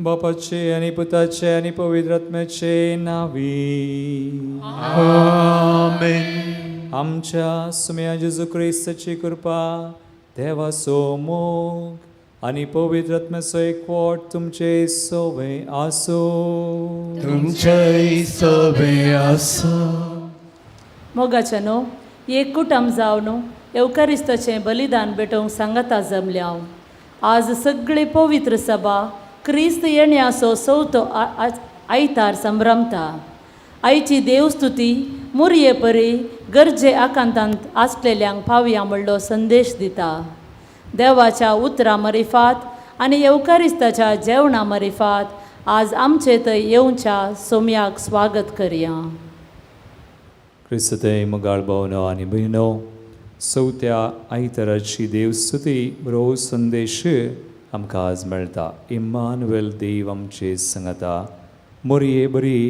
बापाचे आणि पुताचे आणि पवित्र आत्म्याचे नावी आमेन. आमच्या सुम्या जेजू ख्रिस्ताची कृपा, देवाचो मोग आणि पवित्र आत्म्याचो एकवट तुमचे सोबे आसो. तुमचे सोबे आसो. मोगाच्या न्हू एक कुटुंब जावन एवकारिस्ताचें बलिदान भेटोवंक सांगाता जमल्या. आज सगळी पवित्र सभा क्रिस्त येण्याचो चवथो आयतार संभ्रमता. आयची देवस्तुती मुरये परी गरजे आकांतांत आसलेल्यांक पावया म्हणलो संदेश दिता. देवाच्या उतरां मरिफात आनी एवकारिस्ताच्या जेवणा मरिफात आज आमचे थंय येवच्या सोम्याक स्वागत करया. क्रिस्तय मुगाळ भावनो आनी भयणो, चवथ्या आयताराची देवस्तुती बरो संदेश आमकां आज मेळटा. इम्मानुएल देव आमचे सांगता. मोरये बरी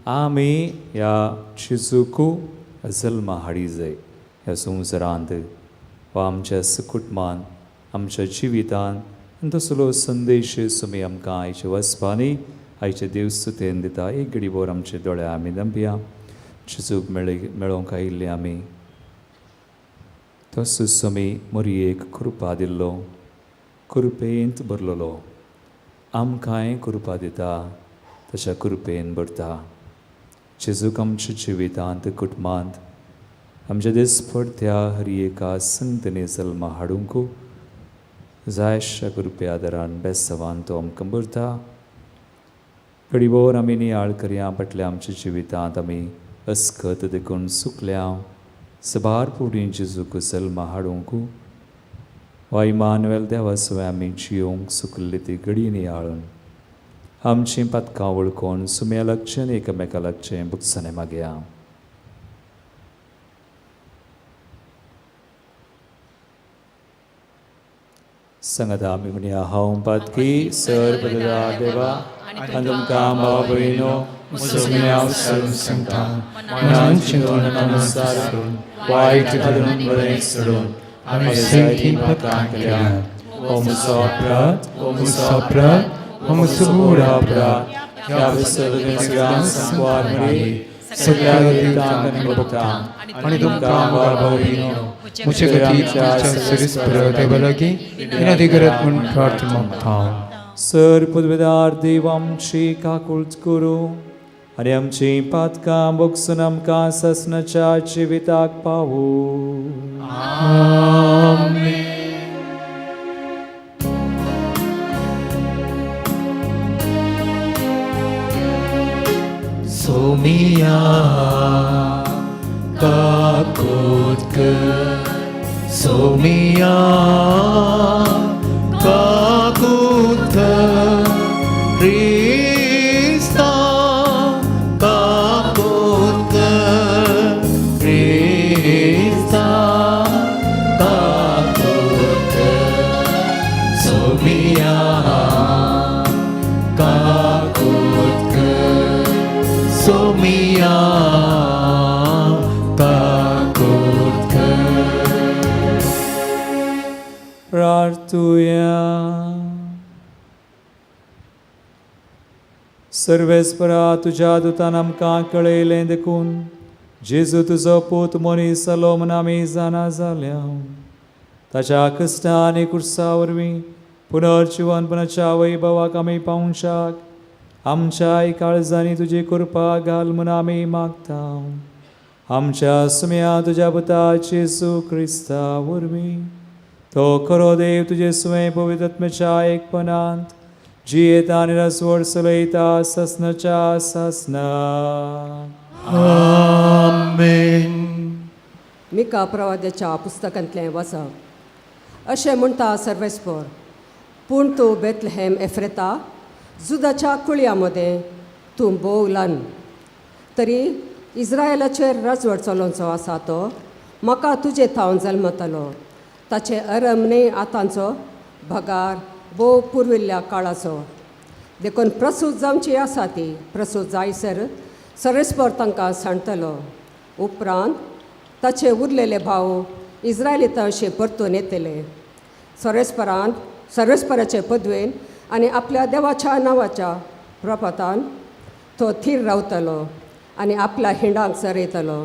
आमी ह्या जेजूक जल्मा हाडी जाय ह्या संवसारांत वा आमच्या कुटुंबान आमच्या जिवितान. आनी तसलो संदेश तुमी आमकां आयच्या वचपांनी आयच्या देवस्तुतेन दिता. एक घडी भर आमचे दोळे आमी दंपया. जेजूक मेळोवंक आयिल्ले आमी. तसोच तुमी मोरयेक कृपा दिल्लो, कृपेंत भरलेलो. आमकांय कृपा दिता, तशा कृपेन भरता. जेजूक आमच्या जिवितांत कुटुंबांत आमच्या दिसपडत्या हर एका संतने जल्मा हाडूंक जायशा कृपे आदारान बेसवान तो आमकां भरता. घडीभर आमी नियाळ करया फाटल्या आमच्या जिवितांत आमी अस्खत देखून सुकल्या. सबार फुडें जेजूक जल्मा हाडूंक वा इमानुएल देवा सवय आमी जियोंक सुकल्ली ती घडी नियाळून आमचीं पातकां वळखून सुम्या लागचें आनी एकामेका लागचें बुकसाने मागया. सांगाता आमी म्हणया, हांव पातकी सर बदला देवा आनी तुमकां भाव भयणो सुम्या सांगता. मनान चिंतून नमस्कार करून वायट धरून बरें सोडून आमी सेंती पातकां केल्यात. ओ म्हजो अपराध, ओ म्हजो अपराध, ओ म्हजो गूढ अपराध. ह्या सगळ्यांक सांगवार मेळ्ळी सगळ्या देवतांक आनी भक्तांक आनी तुमकां भाव भयणो म्हजे गतीच्या सरीस परत लागीं इनादिगरत म्हूण प्रार्थना मागता. सर पदवेदार देव आमची काकूळट करूं आनी आमची पातकां बगसून आमकां ससनाच्या जिविताक पावूं. आमेन. सोमिया काकूत कर सोमिया काकूत कर Krista काकूत कर Krista काकूत कर सोमिया काकूत कर सोमिया काकूत कर प्रार्थूया. सर्वेस्परा तुझ्या दुतान आमकां कळयलें देखून जेजू तुजो पूत मनीस जालो म्हूण आमी जाणा जाल्या. ताच्या कश्टां आनी कुर्सा वरवीं पुनर्जीवनपणाच्या वैभवाक आमी पावच्याक आमच्या काळजांनी तुजी कृपा घाल म्हूण आमी मागता. आमच्या सुम्या तुज्या पुता जेजू क्रिस्ता वरवीं तो खरो देव तुजे सुमे पवित्र आत्म्याच्या एकपणांत जियेता आनी रसवड चलयता ससनाच्या ससना. आमेन. मिका प्रवाद्याच्या पुस्तकांतलें वाचप. अशें म्हणटा सर्वेस्पर, पूण तूं बेथलेहेम एफ्रेता जुदाच्या कुळया मदें तूं बोव ल्हान, तरी इस्रायलाचेर राजवट चलोवचो आसा तो म्हाका तुजे थावन जल्मतलो. ताचे अरमने आतांचो भगार बोव पुर्विल्ल्या काळाचो. देखून प्रसूत जावची आसा ती प्रसूत जायसर सर्वेस्पर तांकां सांडटलो. उपरांत ताचे उरलेले भाव इस्रायलितांशी परतून येतले. सर्वेस्पराचे पदवेन आनी आपल्या देवाच्या नांवाच्या प्रभातान तो थीर रावतलो आनी आपल्या हिंडांक चरयतलो.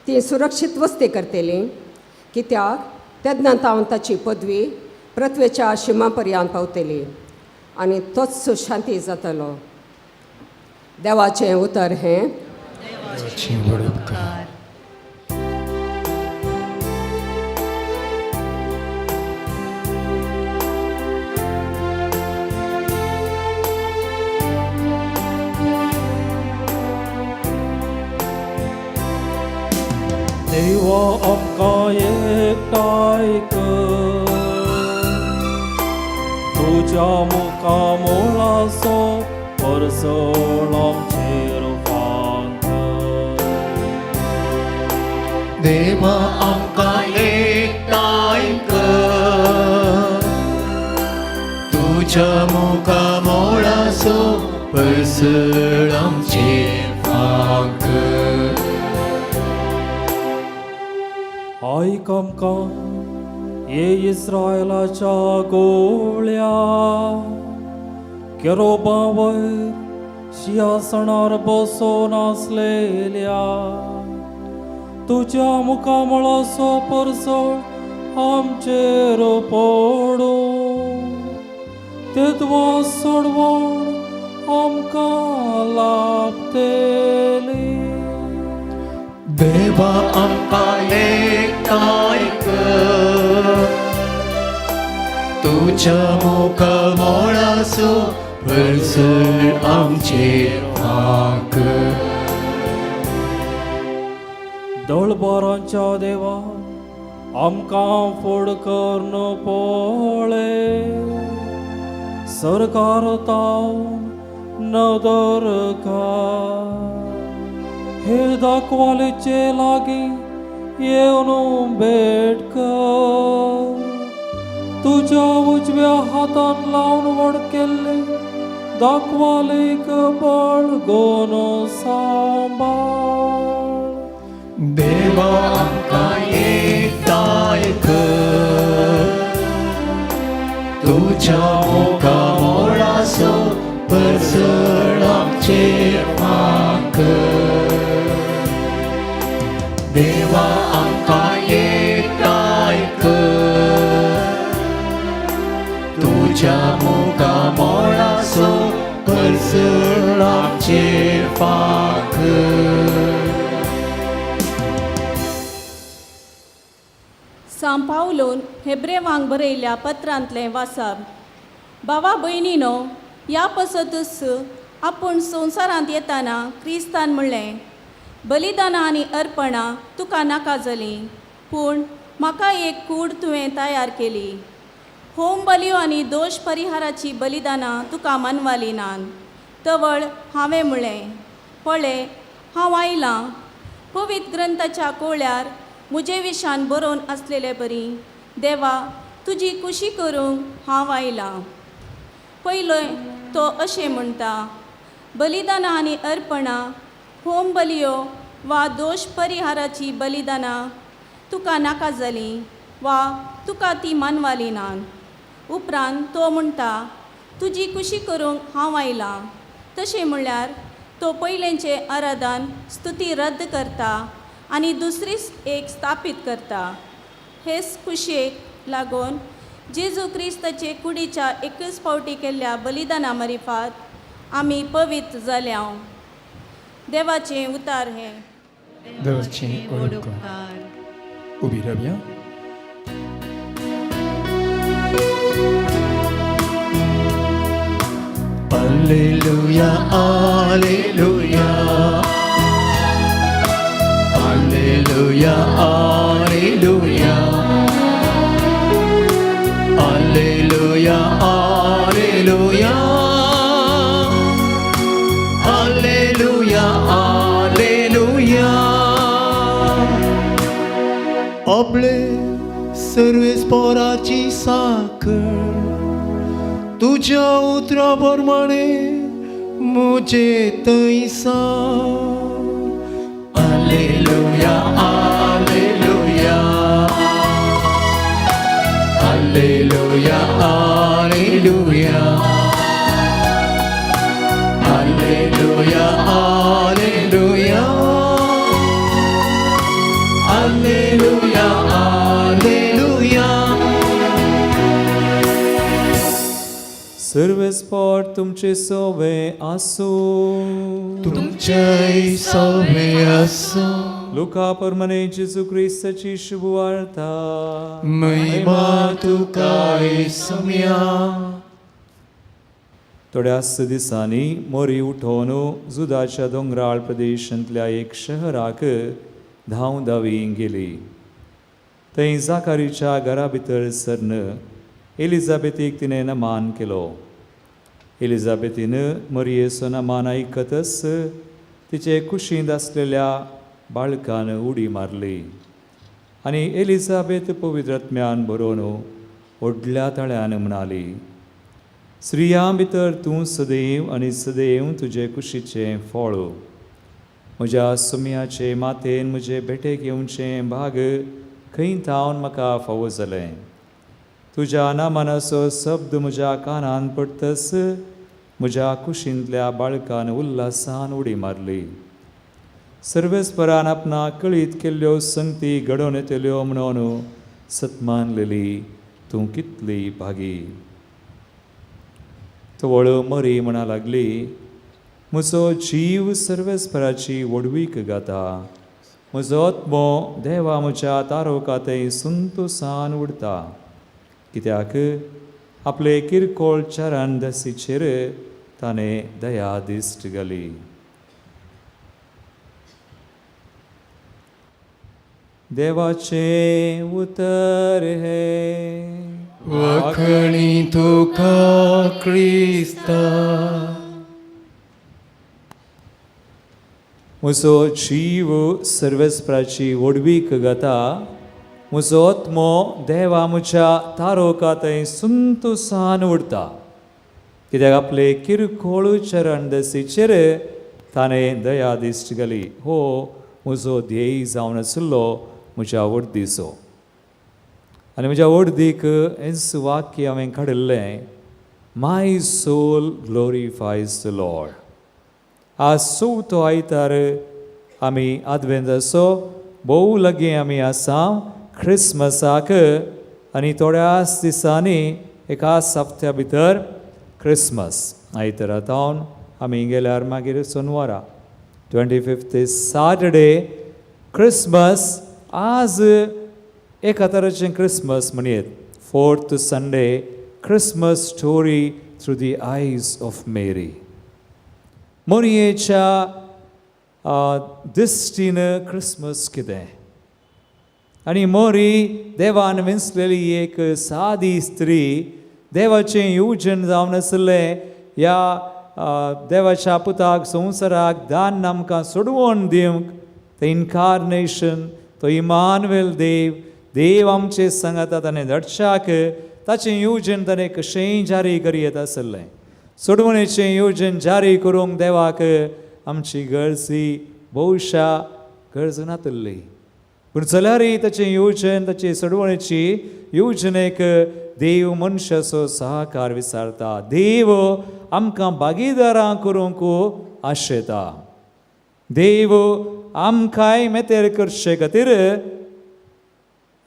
ती सुरक्षीत वस्ती करतली, कित्याक तेन्ना तावन ताची पदवी पृथ्वेच्या शिमा पर्यंत पावतली आनी तोच शांती जातलो. देवाचें उतर हें देवा आमकां एकठांय कर, तुज्या मुखा मोलाचो परसळ आमचेर फांकर. देवा आमकां एकठांय कर, तुज्या मुखा मोळाचो परसळ आमचेर फांकर. आयक आमकां ये इस्रायलाच्या गोळ्या केरोबा वयर सिंहासनार बसून आसलेल्या तुज्या मुखामळाचो परसळ आमचेर पडून तेदवा सोडवण आमकां लाभतेली. देवा आमकां एकठांय कर, तुज्या मुखा मोळाचो परसळ आमचेर फांकर. दळबारांच्या देवा आमकां फड कर पळय, सरकार तावन नदर कर. हे दाखवालेचे लागीं येवन भेट कर, तुज्या उजव्या हातान लावन व्हड केल्ले दाखवालेक बळगोन सांबाळ. देवा आमकां एकठांय कर, तुज्या मुखा मोळाचो परसळ आमचेर फांकर. देवा आमकां एकठांय कर, तुज्या मुखा मोळाचो परसळ आमचेर फांकर. सांत पावलोन हेब्रेवांक बरयल्ल्या पत्रांतलें वाचप. भावा भयणीनो, ह्या पसतच आपूण संवसारांत येताना क्रिस्तान म्हणलें, बलिदानां आनी अर्पणां तुका नाका जालीं, पूण म्हाका एक कूड तुवें तयार केली. होम बलियो आनी दोश परिहाराची बलिदानां तुका मानवाली नान. तवळ हांवें म्हणलें, पळय हांव आयलां. पवित्र ग्रंथाच्या कोळ्यार म्हजे विशान बरोवन आसलेले बरी, देवा तुजी कुशी करूंक हांव आयलां. पयलोय तो अशें म्हणटा, बलिदानां आनी अर्पणां, होम बलियो वा दोश परिहाराची बलिदानां तुका नाका जालीं वा तुका ती मानवाली नान. उपरांत तो म्हणटा, तुजी कुशी करूंक हांव आयलां. तशें म्हणल्यार तो पयलेंचें आराधन स्तुती रद्द करता आनी दुसरी एक स्थापीत करता. हेच कुशेक लागून जेजू क्रिस्ताचे कुडीच्या एकच फावटी केल्ल्या बलिदाना मरिफात आमी पवित्र जाल्या. देवाचें उतार हें. देवाचें उपकार. उबी रावया. Alleluia, Alleluia, Alleluia, Alleluia, Alleluia, Alleluia, Alleluia, Alleluia. आपले सर्वेस्पराची साखर तुझ्या उतरा प्रमाणे मुझे तैसा. Alleluia, Alleluia, Alleluia, Alleluia, Alleluia, Alleluia, Alleluia, Alleluia. सर्वेस्पर तुमचे सोवे आसो. तुमचे सोवे आसो. लुका परमने जेजू क्रिस्ताची शुभवार्ता. महिमा तुका येसुया. थोड्याच दिसांनी मोरी उठोवन जुदाच्या दोंगराळ प्रदेशांतल्या एक शहराक धांवधावी गेली. थंय जाकारीच्या घरा भितर सरन एलिझाबेथीक तिणें नमान केलो. एलिझाबेथीन मोरयेचो नमान आयकतच तिचे कुशींत आसलेल्या बाळकान उडी मारली आनी एलिझाबेथ पवित्रात्म्यान भरून व्हडल्या तळ्यान म्हणाली, स्त्रियां भितर तूं सदैव आनी सदैव तुजे कुशीचें फळ. म्हज्या सुमयाचे मातेन म्हजे भेटेक येवचें भाग खंय थावन म्हाका फावो जालें. तुज्या नामानाचो शब्द म्हज्या कानान पडटस म्हज्या कुशींतल्या बाळकान उल्हासान उडी मारली. सर्वेस्परान आपणाक कळीत केल्ल्यो संगती घडोवन येतल्यो म्हणून सतमानलेली तूं कितली भागी. तवळ मरी म्हणा लागली, म्हजो जीव सर्वेस्पराची वडवीक गाता. म्हजो आत्मो देवा म्हज्या तारोकातय संतोषान उडता. कित्याक आपले किरकोळ चरणदसीचेर ताणें दया दिश्ट घाली. देवाचे उतर हे. वखणी तुका क्रिस्ता. म्हजो जीव सर्वेस्पराची वडवीक गाता. म्हजो आत्मो देवा म्हज्या तारोकातय संतोषान उडता. कित्याक आपले किरकोळ चरणदसीचेर ताणें दया दिश्ट घाली. हो म्हजो ध्येय जावन आशिल्लो म्हज्या वर्दीचो. आनी म्हज्या वर्दीक हेंच वाक्य हांवें काडिल्लें, माय सोल ग्लोरिफायज द लॉर्ड. आज चवथो आयतार आमी आदवेंताचो भोव लागीं आमी आसा क्रिसमसाक. आनी थोड्याच दिसांनी एकाच हप्त्या भितर क्रिसमस. आयतारा थावन आमी गेल्यार मागीर सोनवारा 25th इज सॅटर्डे क्रिसमस. आज एका तरेचें क्रिसमस म्हणयत. 4th Sunday Christmas story through the eyes of Mary. मोरयेच्या दिश्टीनं Christmas कितें आनी मोरी देवान विंचलेली एक सादी स्त्री देवाचें येवजण जावन आसलें ह्या देवाच्या पुताक संवसाराक दान आमकां सोडवून दिवंक तें इन्कारनेशन तो इमानुएल देव आमचे सांगातात आनी धडच्याक ताचें येवजण ताणें कशेंय जारी करीत आसलें सोडवणेचें येवजण जारी करूंक देवाक आमची गरजी भोवशा गरज नातली पूण जाल्यारय ताचें येवजण ताचे सोडवणेची येवजणेक देव मनशाचो सहकार विचारता देव आमकां भागीदारां करूंक आशेता देव आमकांय मेतेर करचे खातीर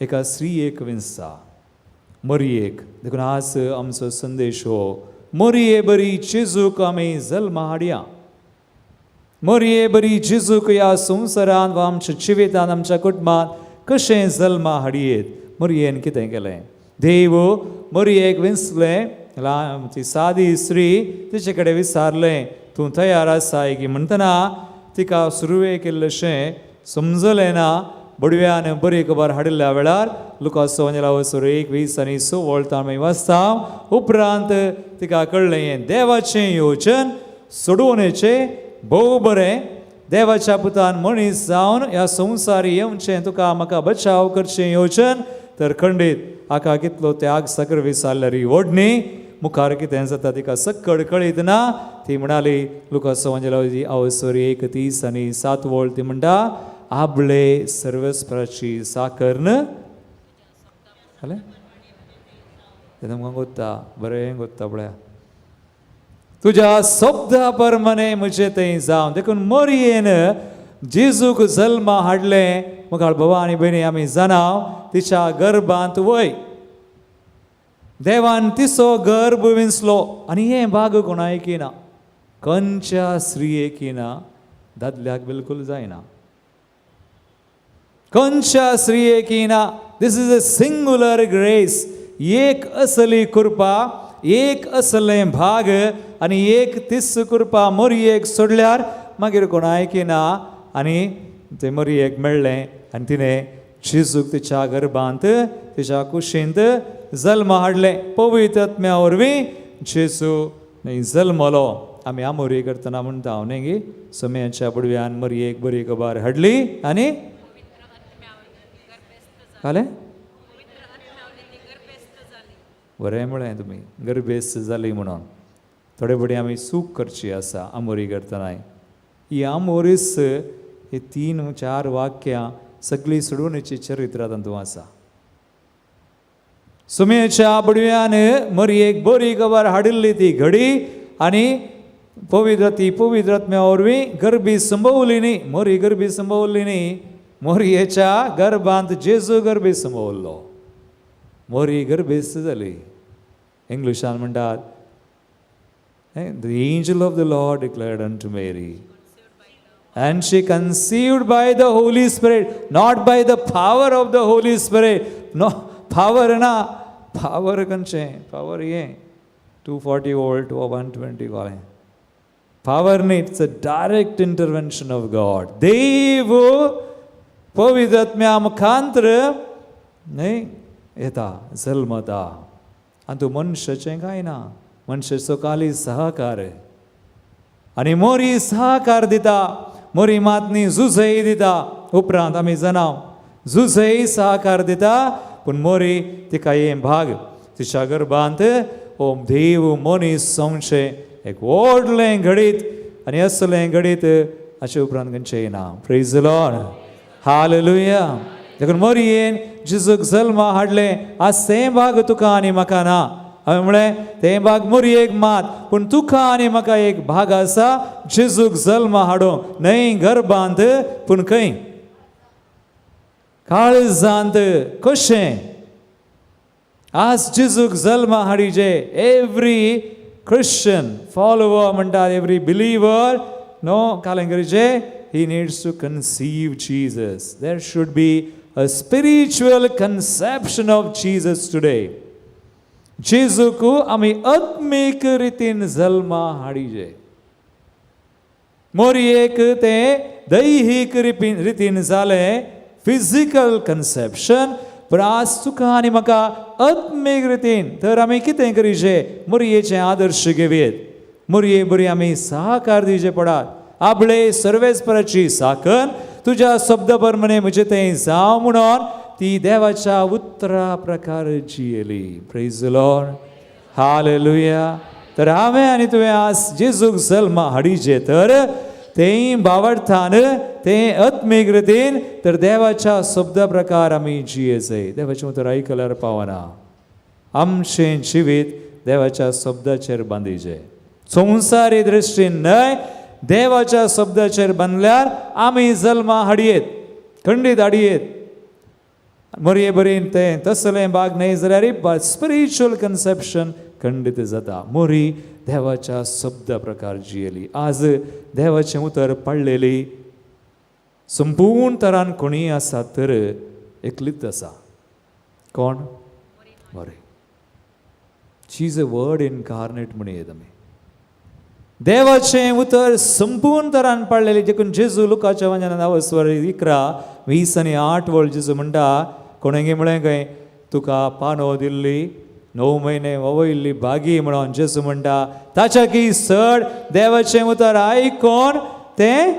एका स्त्रियेक विंचता मोरयेक देखून आज आमचो संदेश हो मोरये बरी जेजूक आमी जल्मा हाडया मोरये बरी जेजूक ह्या संवसारांत वा आमच्या जिवितांत आमच्या कुटुंबांत कशें जल्मा हाडयेत मोरयेन कितें केलें देव मोरयेक विंचलें ती सादी स्त्री तिचे कडेन विचारलें तूं तयार आसा की म्हणटना तिका सुरवेक केल्लेशें समजलें ना बडव्यान बरी खबर हाडिल्ल्या वेळार लुकास 1:21 वळता आमी वाचता उपरांत तिका कळ्ळें हें देवाचें येवजण सोडवणेचें भोव बरें देवाच्या पुतान मनीस जावन ह्या संवसार येवचें तुका म्हाका बचाव करचें येवजण तर खंडीत हाका कितलो त्याग साकर विचारल्यार ही ओडणी मुखार कितें जाता तिका सक्कड कळीत ना ती म्हणाली लुकास 1:31 ती म्हणटा आबळे सर्वस्पराची साकर न तुमकां गोत्ता बरें गोत्ता पळया तुज्या शब्दा परमाणे म्हजें तें जावन देखून मोरयेन जेजूक जल्मा हाडलें मुखार भावा आनी भयणी आमी जाणाव तिच्या गर्भांत वय देवान तिचो गर्भ विंचलो आनी हें भाग कोण ऐकिना खंयच्या स्त्रियेक येना दादल्याक बिलकुल जायना खंयच्या स्त्रियेक येना दिस इज अ सिंगुलर ग्रेस एक असली कृपा एक असलें भाग आनी एक तीस कृपा मोरयेक सोडल्यार मागीर कोण ऐकिना आनी तें मोरयेक मेळ्ळें आनी तिणें जेजूक तिच्या गर्भांत तिच्या कुशींत जल्म हाडलें पवित्र आत्म्या वरवीं जेजू जल्मलो आमी आमोरी करतना म्हणटा हांव न्ही गे सोम्याच्या बुडव्यान मोरयेक बरी खबर हाडली आनी जालें बरें म्हळें तुमी गर्भेस्त जाली म्हणून थोडे बडी आमी सूख करची आसा आमोरी करतना ही आमोरीस ही 3-4 वाक्यां सगळी सोडवणेची चरित्रां तातूंत आसा सुमेच्या बुडव्यान मोरयेक बरी खबर हाडिल्ली ती घडी आनी पवित्र आत्म्या वरवीं गर्भी संभोवली न्ही मोरी गर्भी संभोवली न्ही मोरयेच्या गर्भांत जेजू गर्भी संभोवलो मोरी गर्भेस्त जाली इंग्लिशान म्हणटात The angel of the Lord declared unto Mary, and she conceived by the Holy Spirit, not by the power of the Holy Spirit. No, power na, power kanche, power ye, 240 volt or 120 calling. Power needs a direct intervention of God. Devu पवित्रात्म्या मुखांतर न्ही येता जल्मता आनी तूं मनशाचें कांय ना मनशाचो खाली सहकार आनी मोरी सहकार दिता मोरी मातनी झुजय दिता उपरांत आमी जाणाव झुजय सहकार दिता पूण मोरी तिका हें भाग तिच्या गर्भांत हो देव मनीस संशय एक व्हडलें घडीत आनी असलें घडीत हाचे उपरांत खंयचें येना प्रेज द लॉर्ड हालेलुया देखून मोरयेन जेजूक जल्मा हाडलें आज तें भाग तुका आनी म्हाका ना हांवें म्हळें तें भाग मोरयेक मात पूण तुका आनी म्हाका एक भाग आसा जेजूक जल्मा हाडूंक न्हय गर्भांत पूण खंय काळजांत कशें आज जेजूक जल्मा हाडिचे एवरी क्रिश्चन फॉलोवर म्हणटात एवरी बिलीवर नो कालेंगरीचे he needs to conceive Jesus. There should be a spiritual conception of Jesus today. जेजूक आमी आत्मीक रितीन जल्मा हाडिचे मोरयेक तें दैहीक रितीन जालें, फिजिकल कन्सेप्शन. पूण आज तुका आनी म्हाका आत्मीक रितीन तर आमी कितें करीचें? मोरयेचे आदर्श घेवयेत. मोरये बरी आमी सहकार दिवचे पडात. आपले सर्वेस्पराची साकन तुज्या शब्द प्रमाणे म्हजें तें जावं म्हणून ती देवाच्या उतरा प्रकार जियेली. Praise the Lord. हालेलुया. तर हांवें आनी तुवें आज जेजूक जल्मा हाडिचे तर तेंय बावडतान तें आत्मीक रितीन तर देवाच्या शब्द प्रकार आमी जियेचें. देवाचें उतर आयकल्यार पावना. आमचें जिवीत देवाच्या शब्दाचेर बांदिचें. संवसारी दृश्टीन न्हय, देवाच्या शब्दाचेर बांदल्यार आमी जल्मा हाडयेत, खंडीत हाडयेत. मोरये बरीन तें तसलें भाग न्हय जाल्यार स्पिरिच्युअल कन्सेप्शन खंडीत जाता. मोरी देवाच्या शब्द प्रकार जियेली. आज देवाचें उतर पडलेली संपूर्ण तरान कोणी आसा तर एकलीच आसा. कोण? मोरी. शी इज अ वर्ड इनकार्नेट म्हणयेत आमी. देवाचें उतर संपूर्ण तरान पडलेली. देखून जेजू लुकाच्या वचनांत 11:20-8 जेजू म्हणटा, कोणेंगे म्हळें खंय तुका पानो दिल्ली 9 म्हयने ववयल्ली भागी म्हणून जेजू म्हणटा ताच्या की चड देवाचें उतर आयकोन तें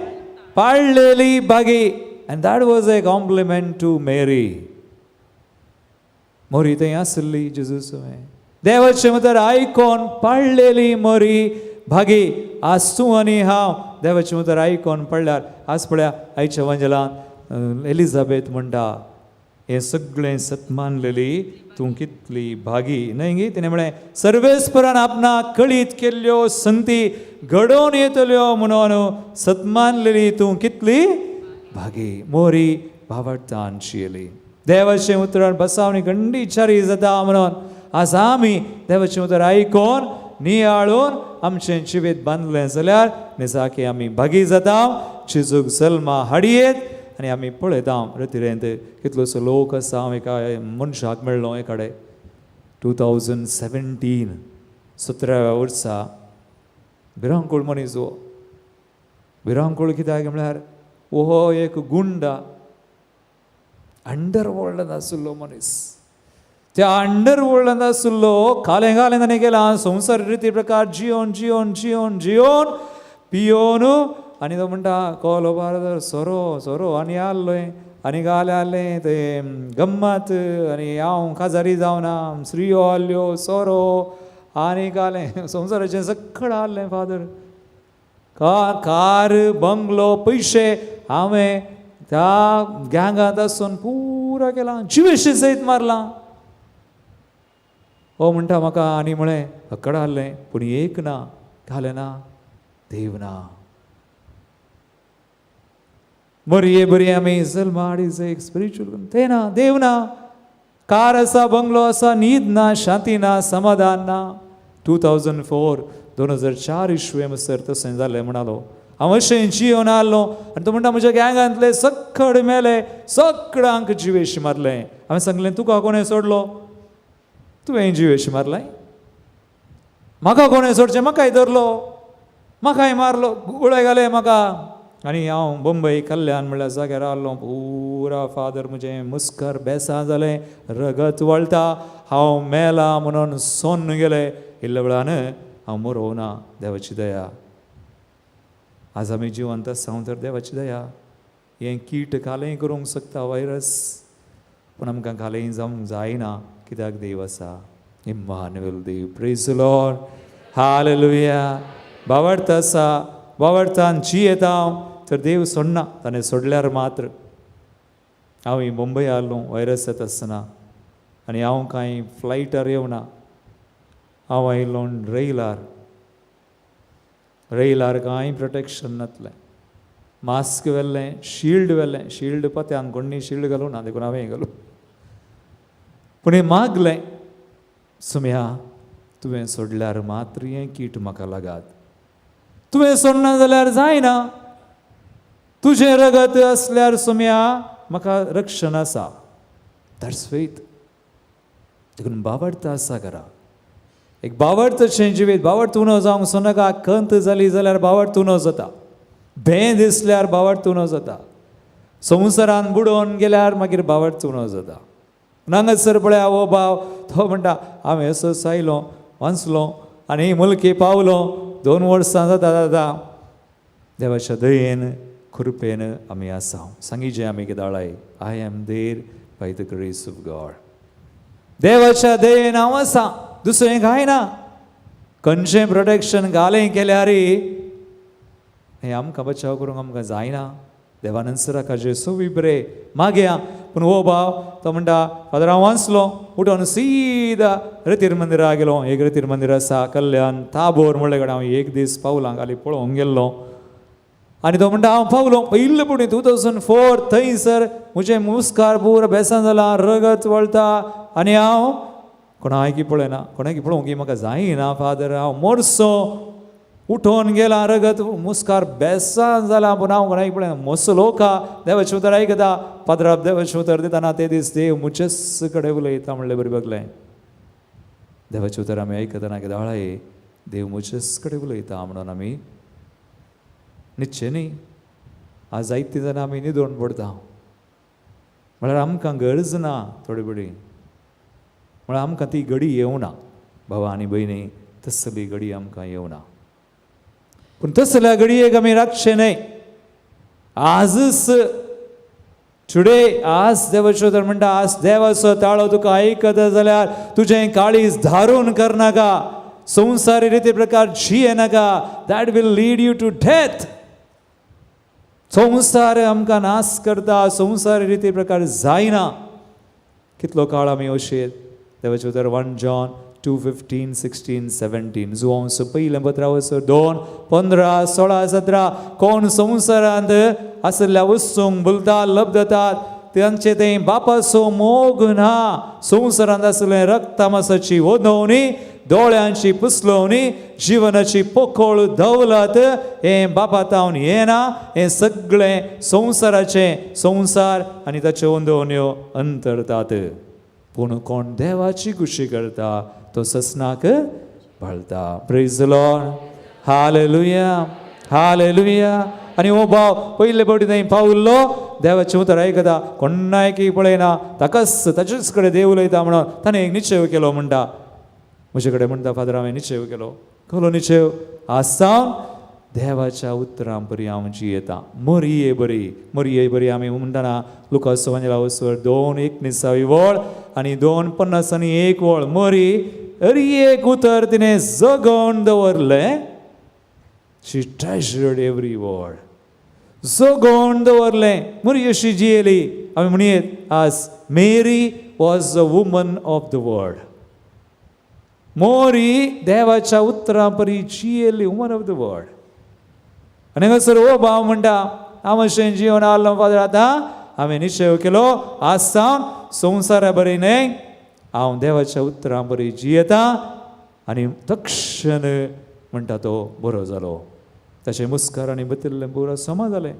पाळलेली भागी. And that was a compliment to Mary. मोरी थंय आसली जेजू समें. देवाचें उतर आयकोन पाळलेली मोरी भागी. आज तूं आनी हांव देवाचें उतर आयकोन पडल्यार आज पळया आयच्या वंजलांत एलिझाबेथ म्हणटा हें सगळें सतमानलेली तूं कितली भागी. न्हय गे तिणें म्हळें सर्वेस्परान आपणाक कळीत केल्ल्यो संती घडोवन येतल्यो म्हणून सतमानलेली तूं कितली भागी. मोरी भावार्थान जियेली. देवाचें उतरार बसावणी खंडी चारी जाता म्हणून आज आमी देवाचें उतर आयकोन नियाळून आमचें जिवीत बांदलें जाल्यार निजाकी आमी भागी जाता. जेजूक जल्मा हाडयेत आनी आमी पळयता रतिरेंत कितलोसो लोक आसा. हांव एका मनशाक मेळ्ळो एकाडे 2017 17व्या वर्सा. भिरांकूळ मनीस हो. भिरांकूळ कित्याक म्हळ्यार हो एक गुंडा अंडरवर्ल्डांत आशिल्लो मनीस. त्या अंडरवर्ल्डांत आशिल्लो खालें घालें ताणें केलां संवसार रिती प्रकार जियोन जियोन जियोन जियोन पियोन आनी तो म्हणटा कोलो बारदर सोरो सोरो आनी आल्लोय आनी गाले आसलें तें गम्मत आनी हांव काजारी जावना स्त्रियो आल्यो सोरो आनी गालें संवसाराचें सक्कळ आसलें फादर. कार बंगलो पयशे हांवें त्या गँगांत आसून पुरो केलां. जिवेशी सयत मारलां. हो म्हणटा म्हाका आनी म्हळें हक्कड आसलें पूण एक ना घालें ना देव ना. बरी बरी आमी जल्मा हाडीच एक स्पिरिच्युअल तें ना देव ना. कार आसा बंगलो आसा न्हीद ना शांती ना समाधान ना. 2004 इस्वे म्हणसर तशें जालें म्हणालो. हांव अशें जियोन आसलो आनी तो म्हणटा म्हज्या गँगांतले सक्कड मेले सगळ्यांक जिवेशी मारलें. हांवें सांगलें तुका कोणें सोडलो? तुवें जिवेशी मारलाय. म्हाका कोणें सोडचें? म्हाकाय धरलो म्हाकाय मारलो गुळे घाले म्हाका. आनी हांव बंबई कल्याण म्हणल्यार जाग्यार रावलो. पुरा फादर म्हजें मुस्कर बेसां जालें रगत वळटा. हांव मेला म्हणून सोन्न गेलें. इल्ल्या वेळान हांव मरोवना. देवाची दया. आज आमी जिवंत आसा तर देवाची दया. हें कीट कालेंय करूंक शकता वायरस पूण आमकां कालेंय जावंक जायना कित्याक देव आसा. इम्मानुएल देव. Praise the Lord. हालेलुया. बावडता आसा बावडतान जियेता तर देव सोडना. ताणें सोडल्यार मात्र हांव ही मुंबय आसलो वायरस येता आसतना आनी हांव कांय फ्लायटार येवना. हांव आयिल्लो रेयलार कांय प्रोटेक्शन नासलें. मास्क व्हेल्लें शिल्ड व्हेल्लें. शिल्ड पत्यान कोणी शिल्ड घालूं ना देखून हांवें घालूं. पूण हें मागलें सुम्या तुवें सोडल्यार मात्र हें कीट म्हाका लागात. तुवें सोडना जाल्यार जायना. तुजें रगत आसल्यार सुम्या म्हाका रक्षण आसा. That's faith. देखून बावडता आसा घरा. एक बावडतशें जिवीत. बावडत उणो जावंक सोनाका खंत जाली जाल्यार बावडत उणो जाता. भें दिसल्यार बावट तुनो जाता, संवसारान बुडोवन गेल्यार मागीर बावट तुनो जाता. हांगासर पळय हो भाव तो म्हणटा हांवें असो सायलो वाचलो आनी मुलकी पावलो 2 वर्सां जाता देवाच्या दयेन कृपेन आमी आसा. सांगिजे आमी कितें I am there by the grace of God. देवाच्या दयेन हांव आसा, दुसरें कांय ना. खंयचें प्रोटेक्शन घालें केल्यार हें आमकां बचाव करूंक आमकां जायना. देवानंसराक जेसू विबरे मागया. पूण हो भाव तो म्हणटा फादर हांव वाचलो उठोन सीदा रतीर मंदिराक गेलो. एक रतीर मंदिर आसा कल्याण ताबोर म्हणले कडेन हांव 1 दीस पावलां खाली पळोवंक गेल्लो. आनी तो म्हणटा हांव पावलो पयलीं पुणी 2004 थंयसर म्हजें मुस्कार पूर बेसान जालां, रगत वळटा आनी हांव कोणाकी पळयना, कोणाकी पळोवंक म्हाका जायना. फादर हांव मोरसो उठोन गेला, रगत मुस्कार बेसान जाला, पूण हांव कोणाकी पळयना. मसलो का देवाचें उतर आयकता. पाद्राप देवाचें उतर दितना ते दीस देव मुजेस कडेन उलयता म्हणलें बरें बगलें. देवाचें उतर आमी आयकतना कितें देव मुजेस कडेन उलयता म्हणून आमी न्हिदचे न्ही. आज जायतीं जाणां आमी न्हिदोन पडटा म्हळ्यार आमकां गरज ना थोडी बडी, म्हळ्यार आमकां ती घडी येवना. भावा आनी भयणी तसली घडी आमकां येवना. पूण तसल्या घडयेक आमी राखचे न्हय. आजच टुडे आज देवाचो तर म्हणटा आज देवाचो ताळो तुका आयकता जाल्यार तुजें काळीज धारून करनाका, संवसारी रिती प्रकार जियेनाका. That will lead you to death. संवसार आमकां नाश करता, संवसारी रिती प्रकार जायना. कितलो काळ आमी अशें देवाचें उतर 1 जॉन 2:15, 16, 17 जुवांस पयलें पत्रावसर 2, 15, 16, 17 कोण संवसारांत आसल्या वस्तूंक भुलतात लब्धतात तांचे तें बापाचो मोग ना. संवसारांत आसलें रक्तमासाची ओदवणी, दोळ्यांची पुसलवणी, जिवनाची पोकळ दौलत हें बापातावन येना. हें सगळें संवसाराचें संवसार आनी ताच्यो ओंदवण्यो अंतरतात. पूण कोण देवाची खुशी करता तो ससनाक भाळटा. Praise the Lord. Hallelujah, hallelujah. आनी हो भाव पयले फावटी थंय पावल्लो देवाचें उतर आयकता, कोणायकी पळयना, ताकाच ताचेच कडेन देव उलयता म्हणून ताणें एक निश्चय केलो. म्हणटा म्हजे कडेन म्हणटा फादर हांवें निश्चय केलो. कसलो निश्चय? आज सावन देवाच्या उतरां बरी हांव जियेता. मरिये बरी, मरिये बरी आमी म्हणटाना लुकास वचर 2:19 वळ आनी 2:50 वळ मरी अरी एक उतर तिणें जगोवन दवरलें. She treasured every word. जगोवन दवरलें. मरी अशी जियेली. आमी म्हणयेत आज Mary was a woman of the world. मोरी देवाच्या उतरां बरी जियेली वुमन ऑफ द वर्ल्ड. आनी हांगासर हो भाव म्हणटा हांव अशें जिवन आसलो फादर आतां हांवें निश्चय केलो आज सावन संवसारा बरी न्हय, हांव देवाच्या उतरां बरी जियेता. आनी तक्षण म्हणटा तो बरो जालो. ताचें मुस्कार आनी बतिल्लें पुरो समा जालें.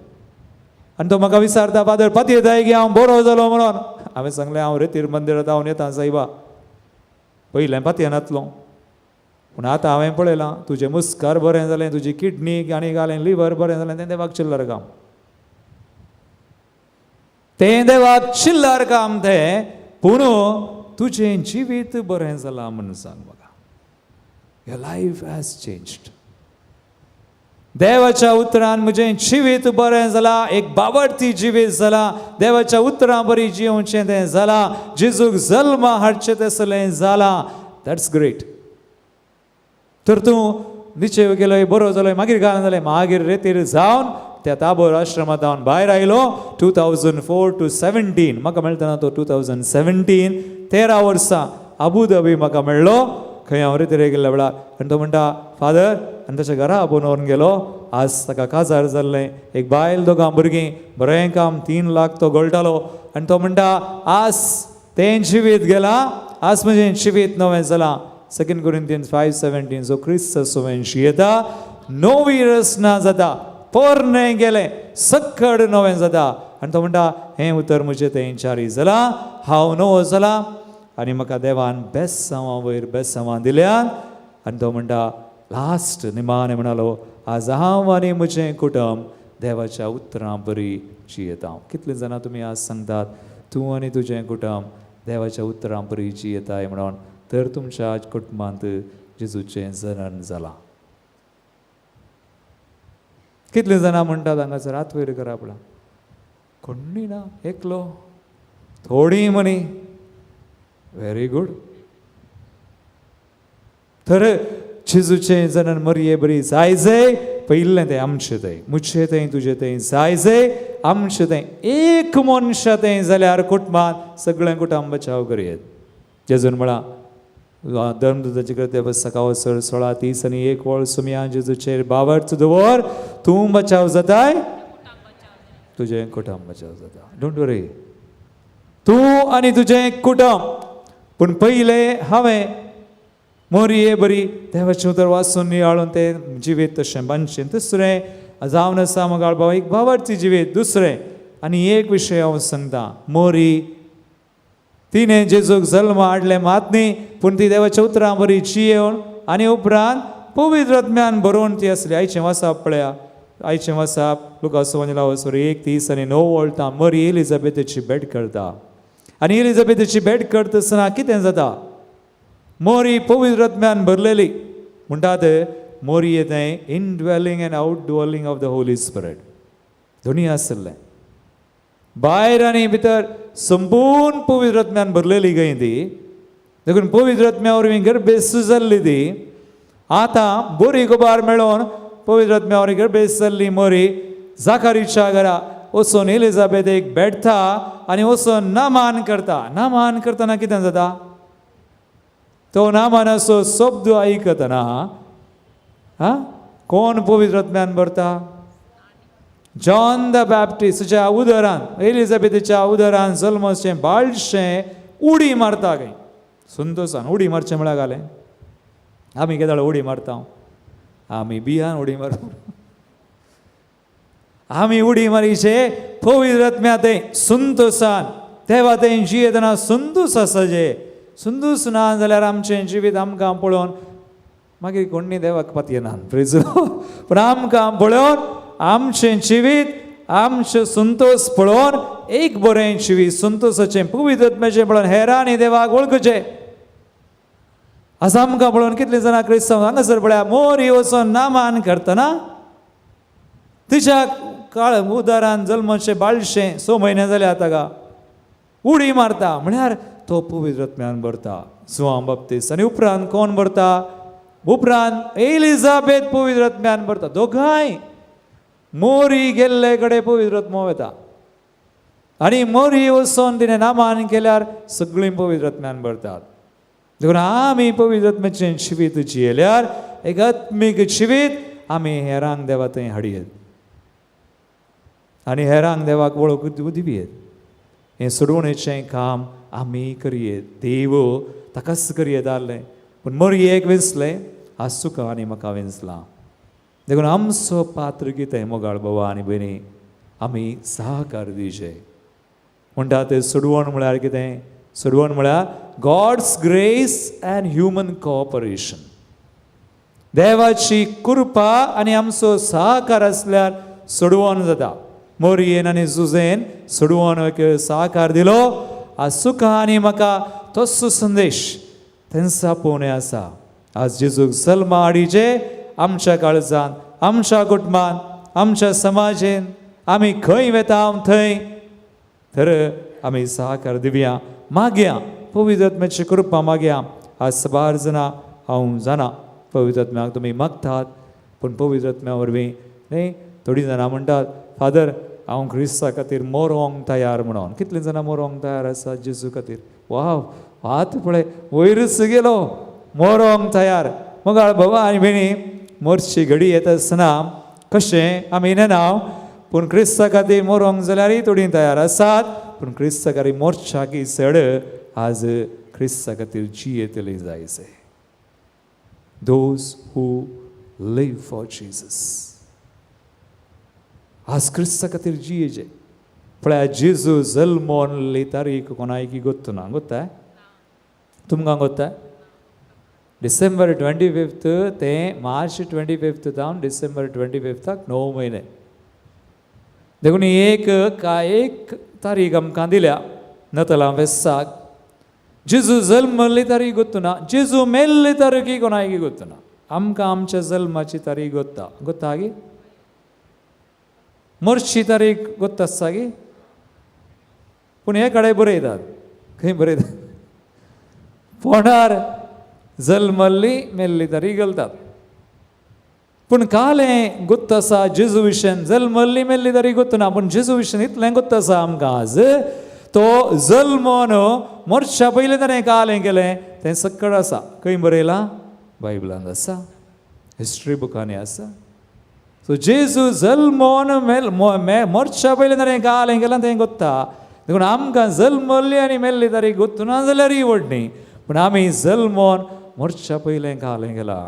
आनी तो म्हाका विचारता फादर पाती येताय की हांव बरो जालो म्हणून. हांवें सांगलें हांव रेतीर मंदिरांत हांव येता सायबा. पयलें पातयेन येतलो पूण आतां हांवें पळयलां तुजें मुस्कार बरें जालें, तुजी किडनी आनी घालें लिवर बरें जालें. तें देवाक चिल्लर काम. तें देवाक चिल्लर काम तें. पूण तुजें जिवीत बरें जालां म्हणून सांग म्हाका. Your life has changed. देवाच्या उतरान म्हजें जिवीत बरें जालां. एक बावडती जिवीत जालां. देवाच्या उतरां बरी जियोवचें तें जालां. जेजूक जल्म हाडचें तसलें जालां. That's great. तर तूं निश्चय केलोय बरो जालोय मागीर काय जालें. मागीर रेतीर जावन त्या ताबोर आश्रमांत हांव भायर आयलो 2004 to 17. म्हाका मेळटना तो 2017 13 वर्सां अबुधाबी म्हाका मेळ्ळो. खंय हांव रेतीर गेल्ल्या वेळार. आनी तो म्हणटा फादर आनी ताच्या घरा आपोवन व्हरून गेलो. आज ताका काजार जाल्लें. एक बायल 2 भुरगीं बरें काम 3 लाख तो गळटालो. आनी तो म्हणटा आज तें जिवीत गेलां, आज म्हजें जिवीत नवें जालां. 2 Corinthians 5:17 जो क्रिस्त सोवेन जियेता नवी रचना जाता. पोरनें गेलें सक्कड नवें जाता. आनी तो म्हणटा हें उतर म्हजें तें चारी जालां. हांव नवो जालां आनी म्हाका देवान बेसांवां वयर बेसांवां दिल्यात. आनी तो म्हणटा लास्ट निमाणें म्हणालो आज हांव आनी म्हजें कुटुंब देवाच्या उतरां बरी जियेता. कितले जाणां तुमी आज सांगतात तूं आनी तुजें कुटुंब देवाच्या उतरां बरी जियेताय म्हणून, तर तुमच्या कुटुंबांत जेजूचें जनन जालां. कितले जाणां म्हणटात हांगासर हात वयर करा आपला, कोणी ना एकलो थोडी मनी. Very good. तर जेजूचें जनन मरये बरी जायजय. पयलें तें आमचें तें, मुझें तें, तुजें तें जायजय, आमचें तें, एक मनशां तें जाल्यार कुटुंबांत सगळें कुटुंब बचाव करियेत. जेजून म्हळां धर्मदूताचे कृत्य पुस्तका 16:30 आनी 1 वळ सुमया जेजूचेर बावट दवर, तूं बचाव जाताय, तुजें कुटुंब बचाव जाता. डोंट वरी, तूं आनी तुजें कुटुंब. पूण पयलें हांवें मोरये बरी देवाचें उतर वाचून नियाळून तें जिवीत तशें बांदचें. दुसरें जावन आसा मगाळ बाबा एक बावरची जिवीत. दुसरें आनी एक विशय हांव सांगता, मोरी तिणें जेजूक जल्म हाडलें मात न्ही, पूण ती देवाच्या उतरां बरी जियेवन आनी उपरांत पवित्र आत्म्यान बरोवन ती आसली. आयचें वाचप पळया, आयचें वाचप लुका 1:30 आनी 9 वळटां. मरी एलिझाबेथाची भेट करता आनी एलिझाबेथाची भेट करता आसतना कितें जाता, मोरी पवित्र आत्म्यान भरलेली. म्हणटात मोरी येतें indwelling and outdwelling of the Holy Spirit दोनी आसलें. भायर आनी भितर संपूर्ण पवित्र आत्म्यान भरलेली गई ती. देखून पवित्र आत्म्या वरवीं गर्भेस्त जाल्ली ती. आतां बरी गोबार मेळोवन पवित्र आत्म्या वरवीं गर्भेस्त जाल्ली मोरी जाकारीच्या घरा वचून एलिझाबेथेक भेटता आनी वचून नामान करता. नामान करतना कितें जाता, तो नामानाचो शब्द आयकतना कोण पवित्र आत्म्यान भरता, जॉन द बॅप्टिस्टच्या उदरान, एलिझाबेथच्या उदरान जल्मचें बाळशें उडी मारता खंय. संतोशान उडी मारचें म्हळ्यार घालें. आमी केदाळ उडी मारता, आमी बियान उडी मारता. आमी उडी मारीचे पवित्र आत्म्या तें संतोशान. तेवा तें जियेतना संतोश आसा जे संतोश ना जाल्यार आमचें जिवीत आमकां पळोवन मागीर कोणी देवाक पातयेना. प्रेज पूण आमकां पळोवन आमचें जिवीत, आमचें संतोश पळोवन एक बरें जिवीत संतोशाचें पवित्र आत्म्याचें पळोवन हेरांनी देवाक वळखचें. आतां आमकां पळोवन कितले जाणां क्रिस्तांव हांगासर पळया मोरी वचोन नामान करतना तिच्या काळ उदारान जल्माचें बाळशें 6 म्हयने जाल्या ताका उडी मारता. म्हळ्यार तो पवित्र आत्म्यान भरता. जुआंव बाप्तिस्त आनी उपरांत कोण भरता, उपरांत एलिझाबेथ पवित्र आत्म्यान भरता. दोगांय मोरी गेल्ले कडेन पवित्र आत्मो वता आनी मोरी वचोन तिणें नामान केल्यार सगळीं पवित्र आत्म्यान भरतात. देखून आमी पवित्र आत्म्याचें जिवीत जियेल्यार एक आत्मीक जिवीत आमी हेरांक देवा थंय हाडयेत आनी हेरांक देवाक वळख दिवयेत. हें सोडवणेचें काम आमी करियेत. देव ताकाच करियेत आसलें, पूण मोरयेक विसलें, आज तुका आनी म्हाका विसलां. देखून आमचो पात्र कितें मोगाळ बाबा आनी भयणी, आमी सहकार दिवचे. म्हणटा तें सोडवण म्हळ्यार कितें, सोडवण म्हळ्यार God's grace and human cooperation. देवाची कृपा आनी आमचो सहकार आसल्यार सोडवण जाता. मोरयेन आनी जुजेन सोडवण सहकार दिलो. आज सुखा आनी म्हाका तसो संदेश तेंचा पोवणे आसा. आज जेजूक जल्म हाडीचे आमच्या काळजांत, आमच्या कुटुंबान, आमच्या समाजेन आमी खंय वेता थंय, तर आमी सहकार दिवया. मागया पवित्र आत्म्याची कृपा मागया. आज सबार जाणां हांव जाणा पवित्र आत्म्याक तुमी मागतात, पूण पवित्र आत्म्या वरवीं न्ही. थोडीं जाणां म्हणटात फादर हांव क्रिस्ता खातीर मोरोंक तयार म्हणून. कितले जाणां मोरोंक तयार आसात जेजू खातीर. वाव, हात पळय वयरच गेलो, मोरोंक तयार. मोगाळ बाबा आनी भयणी, मोरची घडी येता आसतना कशें आमी नेनाव, पूण क्रिस्ता खातीर मोरोंक जाल्यारय थोडीं तयार आसात, पूण क्रिस्ता खातीर मोरच्याकी चड आज क्रिस्ता खातीर जियेतली जायचे. Those who live for Jesus. आज क्रिस्ता खातीर जियेचे. पळय जेजू जल्मोनली तारीख कोणायकी गोत्तुना, गोत्ता तुमकां गोत्ता? डिसेंबर 25 ते मार्च 25 जावन डिसेंबर 25 9 म्हयने. देखून एक तारीख आमकां दिल्या नतला वेस्साक. जेजू जल्मल्ली तारीख गोत्तुना, जेजू मेल्ली तारीख कोणायकी गोत्तुना. आमकां आमच्या जल्माची तारीख गोत्ता गी, मोर्ची तारीख गोत्ता आसता गी. पूण हे कडेन बरयतात, खंय बरयतात, पोंडार जल्मल्ली मेल्ली तारीख घालतात. पूण कालें गोत्त आसा जेजू विशयन, जल्मल्ली मेल्ली तारीख गोत्तुना, पूण जेजू विशयन इतलें गोत्त आसा आमकां आज, तो जल्मोन मोर्च्या पयलीं ताणें कालें केलें तें सक्कड आसा. खंय बरयलां? बायबलांत आसा, हिस्ट्री बुकांनी आसा. सो जेजू जल्मोन मोर्च्या पयलीं ताणें कालें केलां तें गोत्ता. देखून आमकां जल्मल्ली आनी मेल्ली तारीख गोत्तुना जाल्यार ही व्हड न्ही, पूण आमी जल्मोन मोर्च्या पयलें कालें केलां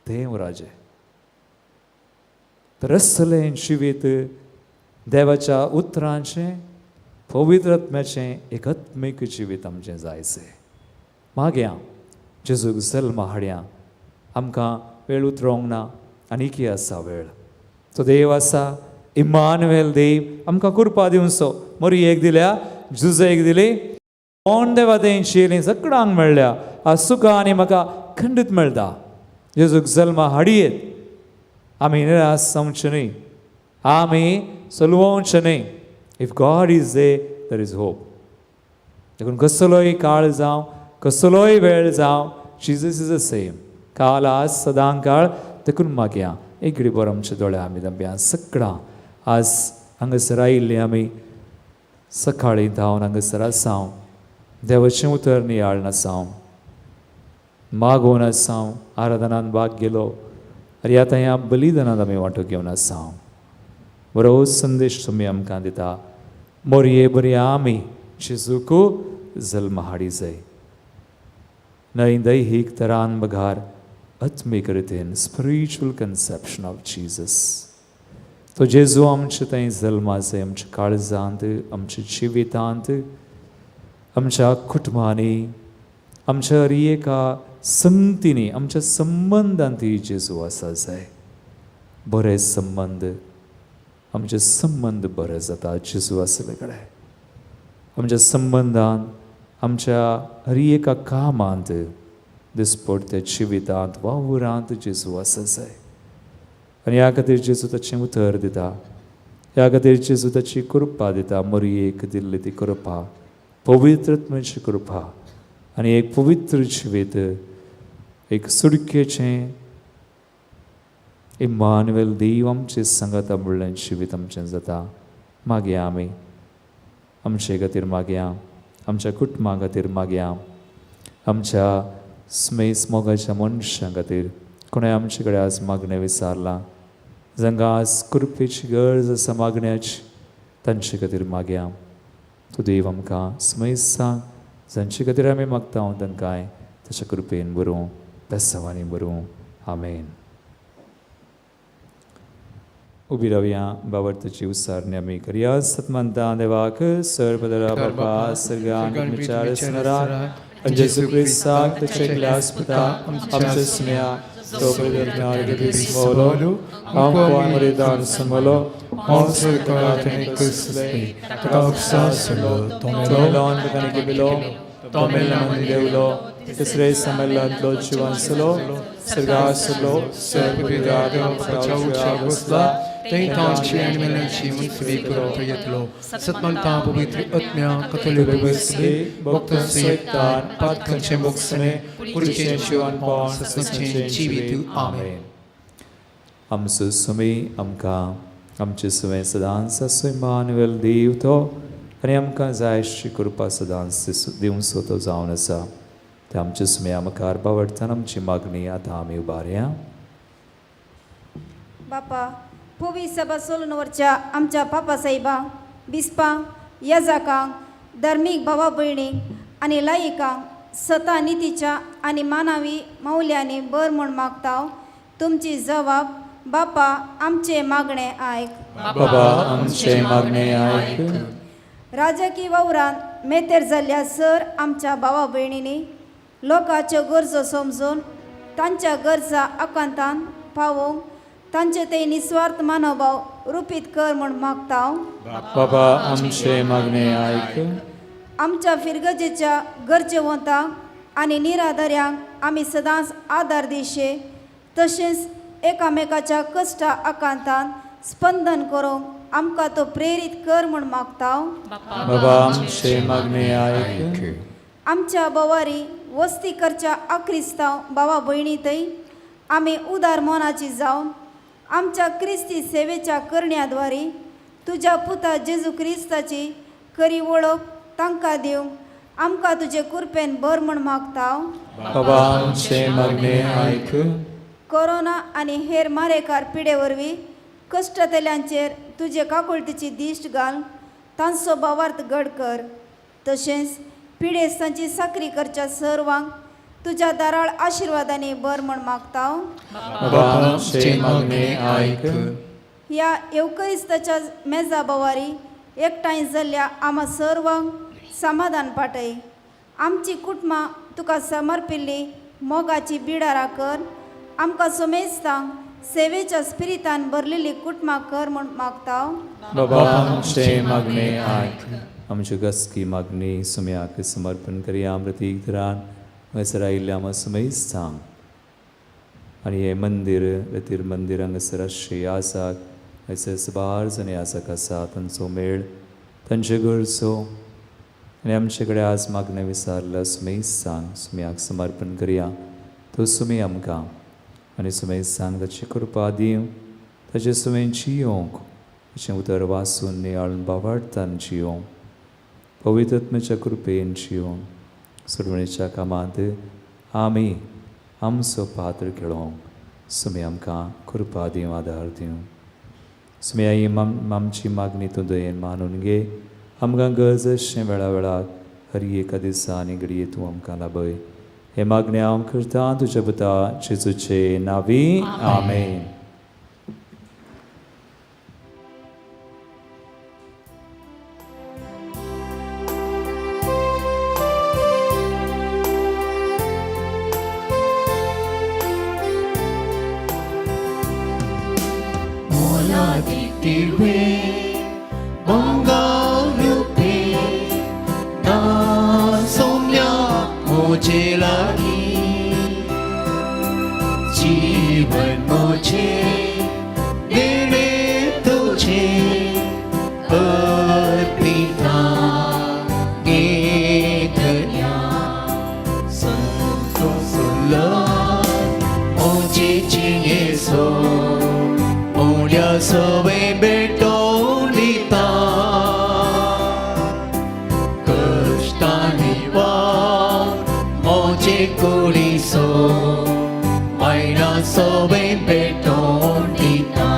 तें वराजें. तर असलें जिवीत देवाच्या उतरांचें, पवित्र आत्म्याचें एक आत्मीक जिवीत आमचें जायचें. मागया जेजूक जल्मा हाडया. आमकां वेळ उतरोंक ना, आनीकय आसा वेळ. तो देव आसा, इम्मानुएल देव आमकां कृपा दिवचो. मोरयेक दिल्या, जुजेक दिली, कोण देवा तेंची येयलीं सगळ्यांक मेळ्ळ्या. आज सुखां आनी म्हाका खंडीत मेळटा. जेजूक जल्मा हाडयेत. आमी निराश जावचे न्ही, आमी सलवोवचे न्ही. If God is there is hope. देखून कसलोय काळ जावं, कसलोय वेळ जावं, जीजस इज द सेम. काल आज सदां काळ. देखून मागया एक घडी आमच्या दोळ्या आमी धांप्या सगळां आज हांगासर आयिल्लीं आमी सकाळीं धांवन हांगासर आसांव. देवाचें उतर नियाळ आसांव, मागोवन आसांव, आराधनान भाग घेलो, आनी आतां ह्या बलिदानांत आमी वांटो घेवन आसांव. बरो संदेश तुमी आमकां दिता. मोरये बरी आमी जेजूक जल्मा हाडी जाय. नई दैहीक तरान बघार आत्मीक रितीन, स्पिरिच्युअल कन्सेप्शन ऑफ जीजस. तो जेजू आमचे थंय जल्मा जाय, आमच्या काळजांत, आमच्या जिवितांत, आमच्या कुटुंबांनी, आमच्या हर एका संगतींनी, आमच्या संबंधांत जेजू आसा जाय. बरे संबंध, आमचे संबंध बरे जाता जेजू आसले कडेन. आमच्या संबंधांत, आमच्या हर एका कामांत, दिसपट्ट्या जिवितांत, वावरांत जेजू आसा जाय. आनी ह्या खातीर जेजू ताचें उतर दिता. ह्या खातीर जेजू ताची कृपा दिता. मोरयेक दिल्ली ती कृपा, पवित्र आत्म्याची कृपा, आनी एक पवित्र जिवीत, एक सुडकेचें इम्मानुएल देव आमचे सांगात म्हणलें जिवीत आमचें जाता. मागया आमी आमचे खातीर मागया, आमच्या कुटुंबा खातीर मागया, आमच्या स्मेस मोगाच्या मनशां खातीर. कोणें आमचे कडेन आज मागणें विचारलां, जांकां आज कृपेची गरज आसा मागण्याची, तांचे खातीर मागया. तो देव आमकां स्मेस सांग, जांचे खातीर आमी मागता तांकांय ताच्या कृपेन भरूं, बेसांवांनी भरूं. आमेन. उबी रावया, बाबरताची उसारणी आमी करया. सतमंता देवाक सर्वदरा बापा सर्गान विचार स्मराक जेजू क्रिस्ताक ताचे क्लास्पता आमच्या स्नेहा तो स्मोलो हांव मरेदान समलो हांव सरकारांत कसले कापसासलो तो मेलोन बकानी केलो तो मेलान देवलो तिसरे सम्मेलनांतलो जिवांसलो सर्गासलो सर्वपिदारो पचावच्या बसला तांची आनी मेलांची मुक्ती करून येतलो. सतमंता पवित्र आत्म्या कथोलिक बसले भक्त सैतान पातकांचे मोक्षणे कुडीचें जिवनपण सत्याचें जिवीत. आमेन. आमचो सुमी आमकां आमचे सुवें सदांच आसूं इम्मानुएल देव तो, आनी आमकां जाय अशी कृपा सदांच दिवचो तो जावन आसा. ते आमचे सुमे आमकां बावडटान आमची मागणी आतां आमी उबारया. बापा पोवी सभा सोलूनवरच्या आमच्या पापा साहेबांक, बिस्पांक, याजाकांक, धार्मीक भावा भयणींक आनी लायिकांक सता नितीच्या आनी मानावी मौल्यांनी बर म्हूण मागता. तुमची जबाब बापा आमचे मागणे आयक. बाबा आमचे मागणे आयक. राजकीय वावरांत मेतेर जाल्ल्या सर आमच्या भावा भयणींनी लोकांच्यो गरजो समजून तांच्या गरजा आकांतान पावोवंक तांचे ते निस्वार्थ मनोभाव रुपीत कर म्हूण मागता हांव. बाबा आमचे मागणे आयक. आमच्या फिरगजेच्या गरजेवंतांक आनी निराधाऱ्यांक आमी सदांच आदार दिशे, तशेंच एकामेकाच्या कश्टा आकांतान स्पंदन करूंक आमकां तो प्रेरीत कर म्हूण मागता हांव. बाबा आमचे मागणे आयक. आमच्या बोवारी वस्ती करच्या अक्रिस्तांव भावा भयणींतय आमी उदार मोनाची जावन आमच्या क्रिस्ती सेवेच्या करण्याद्वारे तुज्या पुता जेजू क्रिस्ताची खरी वळख तांकां दिवंक आमकां तुजे कृपेन भर म्हूण मागता हांव. बाबा आमचे मागणे आयक. कोरोना आनी हेर मारेकार पिडे वरवीं कश्टतल्यांचेर तुजे काकुळटीची दिश्ट घाल, तांचो भावार्थ घड कर. तशेंच पिडेस्त तांची साखरी करच्या सर्वांक तुज्या दाराळ आशिर्वादांनी भर म्हूण मागता हांव. बाबा आमचे मागणे आयक. ह्या येवकरिस्ताच्या मेजा बोवारी एकठांय जाल्ल्या आम्हा सर्वांक समाधान पाठय. आमची कुटुंबां तुका समर्पिल्ली मोगाची बिडारा कर. आमकां सोमेस्तांक सेवेच्या स्पिरितान भरलेली कुटुंबां कर म्हूण मागता हांव. बाबा आमचे मागणे आयक. आमची गसकी मागणी सुम्याक समर्पण करिया. प्रतीक तरान हंगसर आयिल्ल्या आमकां सुमेस्तांक आनी हे मंदीर रतीर मंदीर हांगासर आसचे आसात, हयसर सुमार जणी आसाक आसा तांचो मेळ, तांचे गरजो आनी आमचे कडेन आज मागणें विचारल्या सुमेस्तांक सुम्याक समर्पण करिया. तो सुमी आमकां आनी सुमेस्तांक ताची कृपा दिवं, ताचे सुमेन जियोंक, ताचें उतर वाचून नियाळून बावार्थान जियोंक, पवित्रत्मेच्या कृपेन जियोंक, सोडवणेच्या कामांत आमी आमचो पात्र खेळोंक सुमी आमकां कृपा दिवं, आदार दिवं. सुमी आई आमची मागणी तूं दयेन मानून घे. आमकां गरज अशें वेळा वेळार हर एका दिसा आनी घडये तूं आमकां लाभय. हे मागणे हांव करतां तुज्या पुता जेजूचे नांवी. आमेन. जीवन मुझे देने तुझे अर्पिता धन्या संतो सुला मुझे जिये सो ओल्या सवे बेटों दिता कष्टानी वा मुझे कुड़ी so Aina sobe beton dita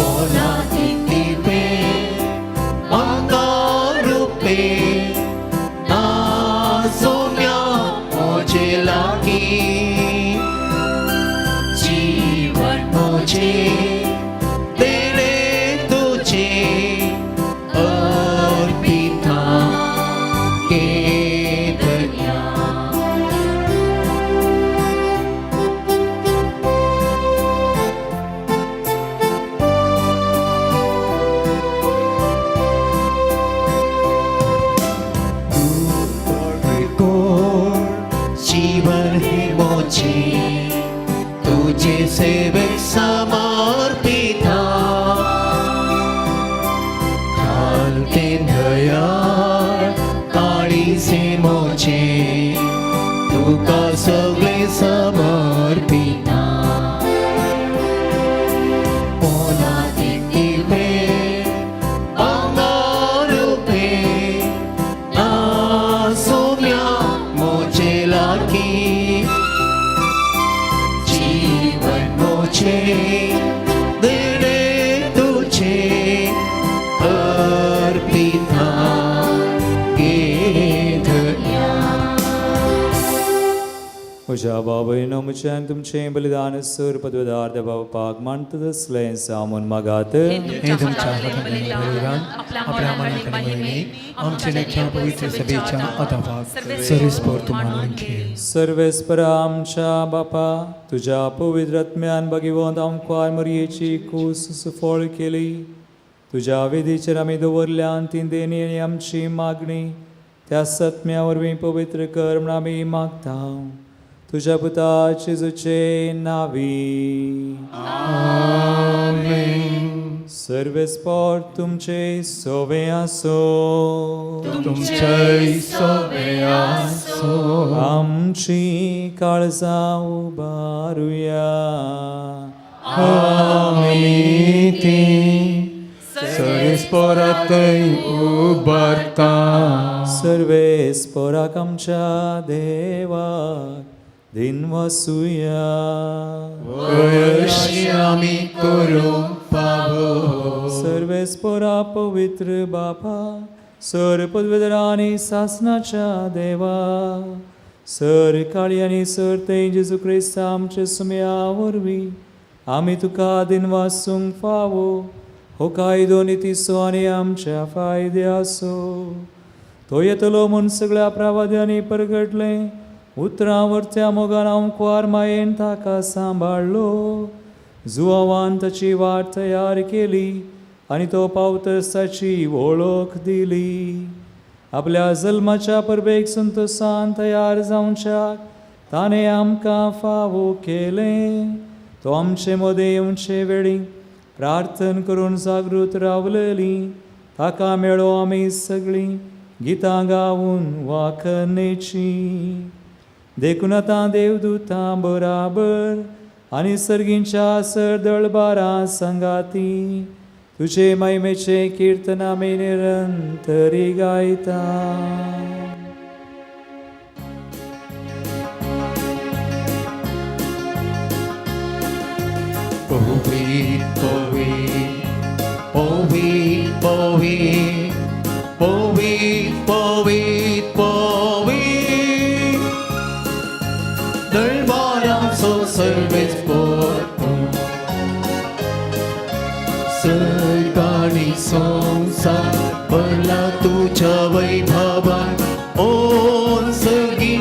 Ona titipe Mangarupe Na somya Moje lagi Jivan moje Dene tujhe Arpita Ke dhanya तुझे सेवक समर्पिता खालते दया काळी से मोचे तुका सगळे समर्पिता ओला तितिपे अंगारुपे ना सोम्या मोचे लागी देने तुझे अर्पिता के धन्या. O म्हज्या बाबयनो म्हज्यान तुमचें बलिदान सर पदवेदार पावपाक मानता तसलें सामून मागात. हे तुमच्या हाताने बलिदान आपल्या मनात आणि मनाने आमच्या नेच्या पवित्र सभेच्या अथाभाग सर्वेस्पर तुम्हाला घे. सर्वेस्परा आमच्या बापा तुझ्या पवित्र आत्म्यान भगवंत आमकां मरयेची कूस सुफळ केली. तुझ्या वेदीचेर आमी दवरल्यान ती देणी आनी आमची मागणी त्या सत्म्या वरवीं पवित्र कर म्हूण आमी मागता. तुझ्या पुता जेजूचे नांवी. सर्वेस्पर तुमचे सोवे आसो. तुमचे सोबे आसो. आमची काळजां उबारुया. आमी ती सर्वेस्परांतय उबारता. सर्वेस्पराक आमच्या देवाक दिनवासुया. अशी आमी करूंक पावो. सर्वेस्परा पवित्र बापा सर पदवेदारा आनी सासणाच्या देवा सर काळी आनी सर तें जेजू क्रिस्त आमचे सुम्या वरवीं आमी तुका दिनवासूंक फावो. हो कायदो नितीसो आनी आमच्या फायद्याचो. तो येतलो म्हूण सगळ्या प्रवाद्यांनी परगटले. उतरावरच्या मोगान आमकां मायेन ताका सांबाळलो. जुवावान ताची वाट तयार केली आनी तो पावतस ताची वळख दिली. आपल्या जल्माच्या परबेक संतोषान तयार जावच्याक ताणें आमकां फावो केलें. तो आमचे मदें येवचे वेळी प्रार्थन करून जागृत रावलेली. ताका मेळो आमी सगळीं गितां गावून वाखनेची. देखून आतां देवदूतां बराबर आनी सर्गींच्या सर दळबारां संगाती तुजे महिमेचे कीर्तन आमी निरंतरी गायता. Poet, poet, poet, poet, poet, poet, poet. दरबारांचो सर्वेस्पर सर्ग आनी संसार भरला तुझ्या वैभवान. ओन सगी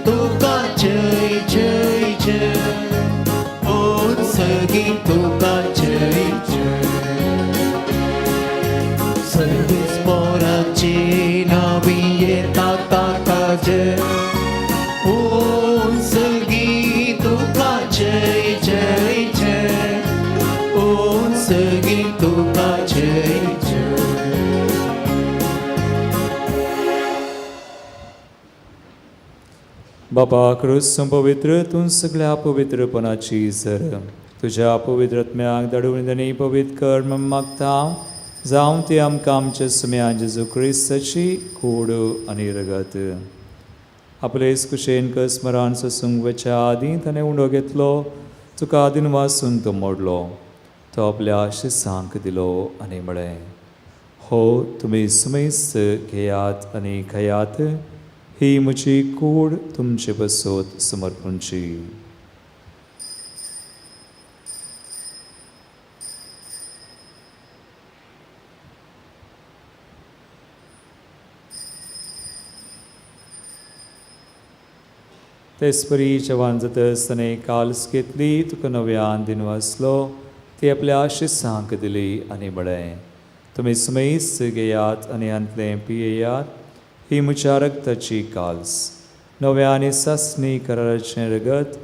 तुका जय जय जय. ओन सगी तुका जय जय. सर्वेस्पराची नावी येता ताका जय. ओन सगी तुका जय जय जय. ओन सगी तुका जय जय. बापा क्रूस पवित्र तूं सगळ्या पवित्रपणाची जर तुझ्या पवित्र आत्म्याक धाडून आनी पवित्र कर म्हूण मागता. जावं ती आमकां आमच्या सुम्या जेजू क्रिस्ताची कूड आनी रगत. आपलेच कुशेन स्मरण सोसूंक वच्या आदीं ताणें उंडो घेतलो. तुका दिनवासून तो मोडलो. तो आपल्या शिसांक दिलो आनी म्हळें, हो तुमी सुमेस्त घेयात आनी खयात. ही म्हजी कूड तुमचे बसोत समर्पूंची. तेसपरी जवान जातस ताणें काल्स घेतली. तुका नव्यान दिनवासलो. ती आपल्या शिसांक दिली आनी म्हळें, तुमी सुमेस्त घेयात आनी अंतलें पियेयात. ही म्हज्या रगताची काल्स नव्या आनी सासणी कराराचें रगत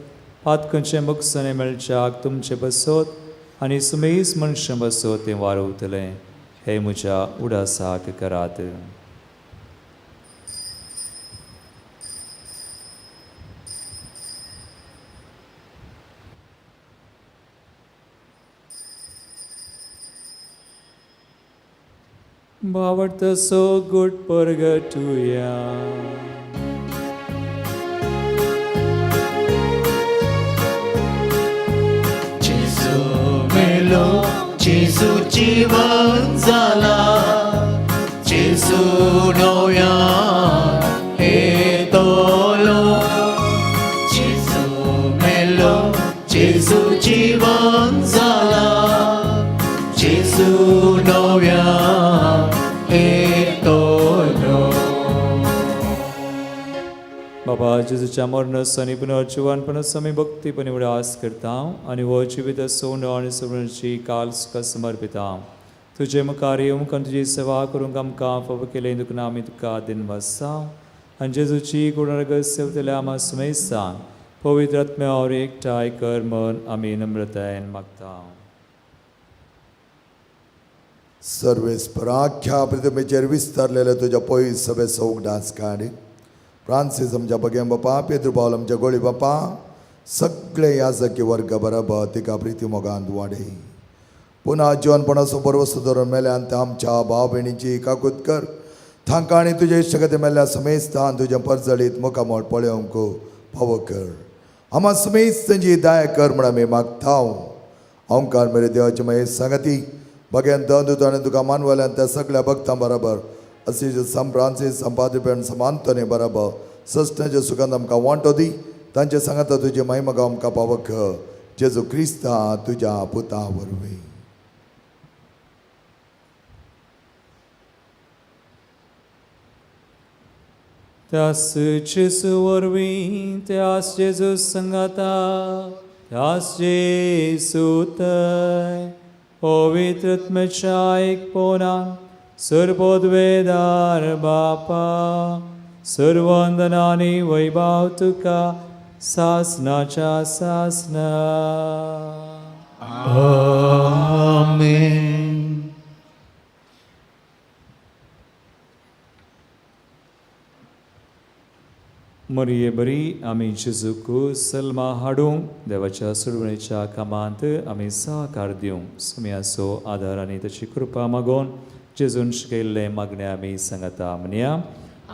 पातकांचें मुखसणें मेळच्याक तुमचे बसोत आनी सुमेस्त मनशां बसोत तें वारवतलें. हे म्हज्या उडासाक करात. बावडतसो गुट परगटुया. जेजू मेलो, जेजू जीवन जाला. जेजू नव्यान येतलो. जेजू जीवन जाला जेजू नव्या येतलो. बाबा जेजूच्या मरणास आनी पुनर्जीवनपणास आमी भक्तीपणे उडास करता आनी हो जिवीत सोंड आनी सुवर्णाची काल तुका समर्पिता. तुजे मुखार येवंक तुजी सेवा करूंक आमकां फावो केले दुखना आमी तुका दिनवासा आनी जेजूची गुणरगत सेवतले आमा सुमेस्तान पवित्र आत्म्यावर एकठांय कर म्हूण आमी नम्रतायेन मागता. सर्वेस्पराख्या प्रतिमेचेर विस्तारलेले तुज्या पयस सभे सौक डास काड. फ्रांसीस आमच्या बगें बापा, पेद्रू पावल आमच्या गोळी बापा, सगळे याजकी वर्ग बरोबर तिका प्रिती मोगांत वाडय. पुन्हा जीवनपणाचो बरो धरून मेल्यान ते आमच्या भाव भयणीची काकूत कर. तांकां आनी तुजे इश्टगती मेल्ल्या समेस्तान तुजे परजळीत मुखामोळ पळोवंक फावो कर. आमा समेस्त तांची दाय कर म्हण आमी मागता. ओंकार मेरे देवाची मागीर सांगती बगेन दंदूताने तुका मानवल्यान त्या सगळ्या भक्तां बरोबर अशी सम फ्रांसीस संपादीपेण समांतने बरोबर सस्त्याचे सुगंध आमकां वांटो दी. तांचे सांगता तुजी महिमा गाव आमकां पावो कर. जेजू क्रिस्ता तुज्या पुता वरवीं. त्यास जेजू वरवीं त्यास जेजू संगाता त्यास जेजू थंय पवित्र आत्म्याच्या एकपणान सर्वोद्वेदार बापा सर्ववंदनानी वैभव तुका सासनाच्या सासना. आमेन. मरिये बरी आमी जेजूक सल्मा हाडूंक देवाच्या सोडवणेच्या कामांत आमी सहकार दिवंक सुमयाचो आदार आनी ताची कृपा मागोवन जेजून शिकयल्ले मागणे आमी सांगता. म्हणया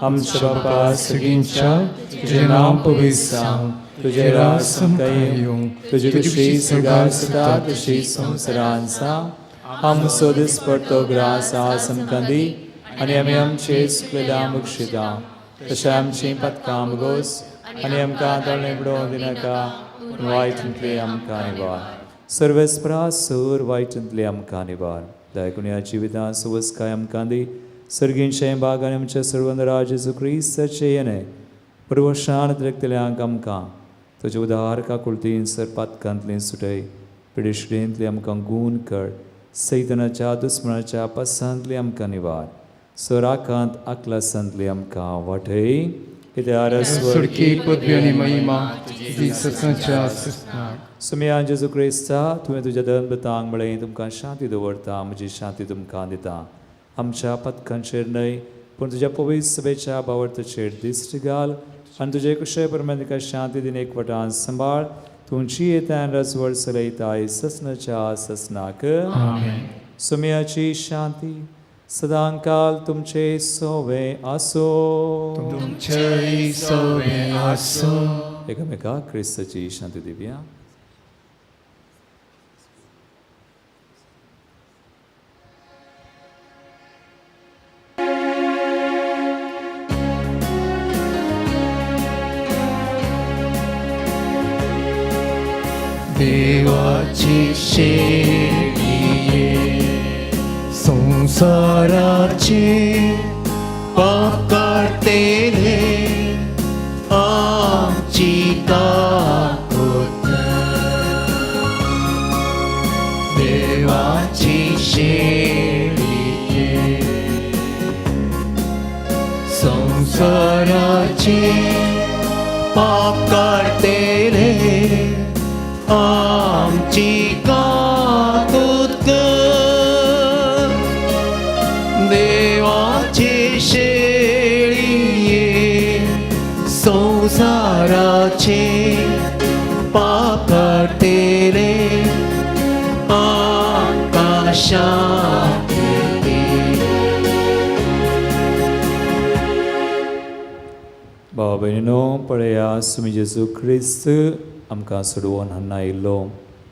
आमच्या बापा सगळींच्या तुझे नाम पवित्र जावं, तुझे राज येवं, तुझी कशी सगाळ सुता तशी संवसारांत जावं. आमचो दिसपडटो ग्रास आज आमकां दी आनी आमी आमचे चुकलेल्या मुक्षिता तशें आमची पथकां गोस आनी आमकां तळ्ळें बुडोवंक दिनाका वायटांतली आमकां निवार. सर्वेस्परासूर वायटांतली आमकां निवार. दायकुण्या जिवितां सुवस्काय आमकां दी. सर्गींचे बाग आनी आमचे सर्वंदरा जेजू क्रिस्ताचे येणे परवशान तिरकतल्यांक आमकां तुजे उदार काकुळतीन सरपातकांतली सुटय. पिडिशडेंतली आमकां गूण कर. सैतनाच्या दुस्मनाच्या पसांतली आमकां निवार. सोराकांत आकलासांतली आमकां वाटय. कित्यार सुडकी पदवी आनी महिमा तुजी ससांच्या आसता. सुमया जेजू क्रिस्ता तुवें तुज्या दनबतांक म्हळें तुमकां शांती दवरता म्हजी शांती तुमकां दिता. आमच्या पथकांचेर न्हय पूण तुज्या पवित्र सभेच्या बावर्ताचेर दिश्ट घाल आनी तुजे कुशे परमेन तिका शांती दिन एकवटान सांबाळ. तुमची येतान रजवड चलयताय ससनाच्या ससनाक. सुमयाची शांती सदांकाल तुमचे सोवे आसो. तुमचे सोवे आसो. एकामेकाक क्रिस्ताची शांती दिवया. देवाची शेळिये संसाराचे पाप काढतेले आमची काकूत. देवाची शेळिये संसाराचे पाप काढतेले आमची काकूत. देवाची शेळिये संसाराचे पाप काढतेले आकाशात भाव भयणीनो पळया सुमी जेजू क्रिस्त आमकां सोडवून हाडून आयिल्लो.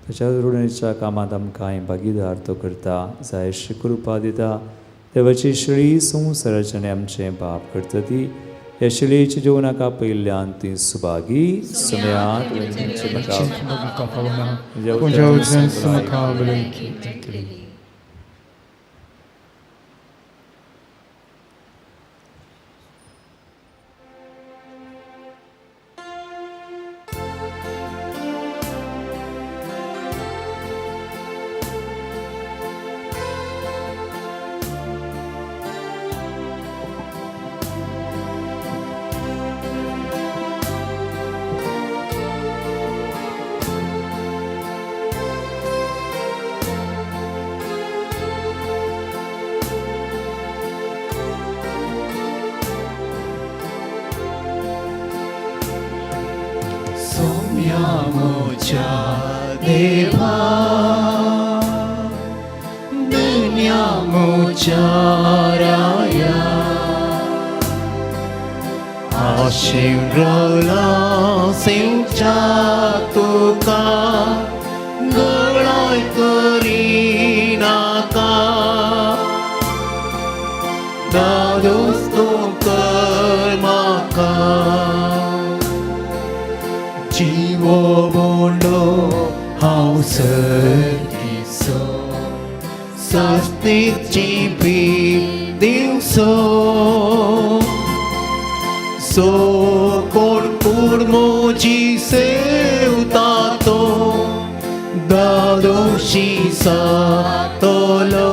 ताच्या रुणेच्या कामांत आमकां भागीदार तो करता. जायशी कृपा दिता. देवाची शेळी संवसाराचे आनी आमचें पाप करता ती यशलेच्या जेवणाका पयल्यान ती सुभागी सुम्यात वंचित म्हाका जेवजन सुमका बलयकी सोम्यामोच्या देवा दुनियामोच्या राया आशिवला सेवच्या तुका गळाय करी नाका दादोस तू कर म्हाका जीवो बोंडो हांव सर्तीचो सस्तीची भीक दिवचो सो कोण कुडमोची सेवता तो दादोशी सातलो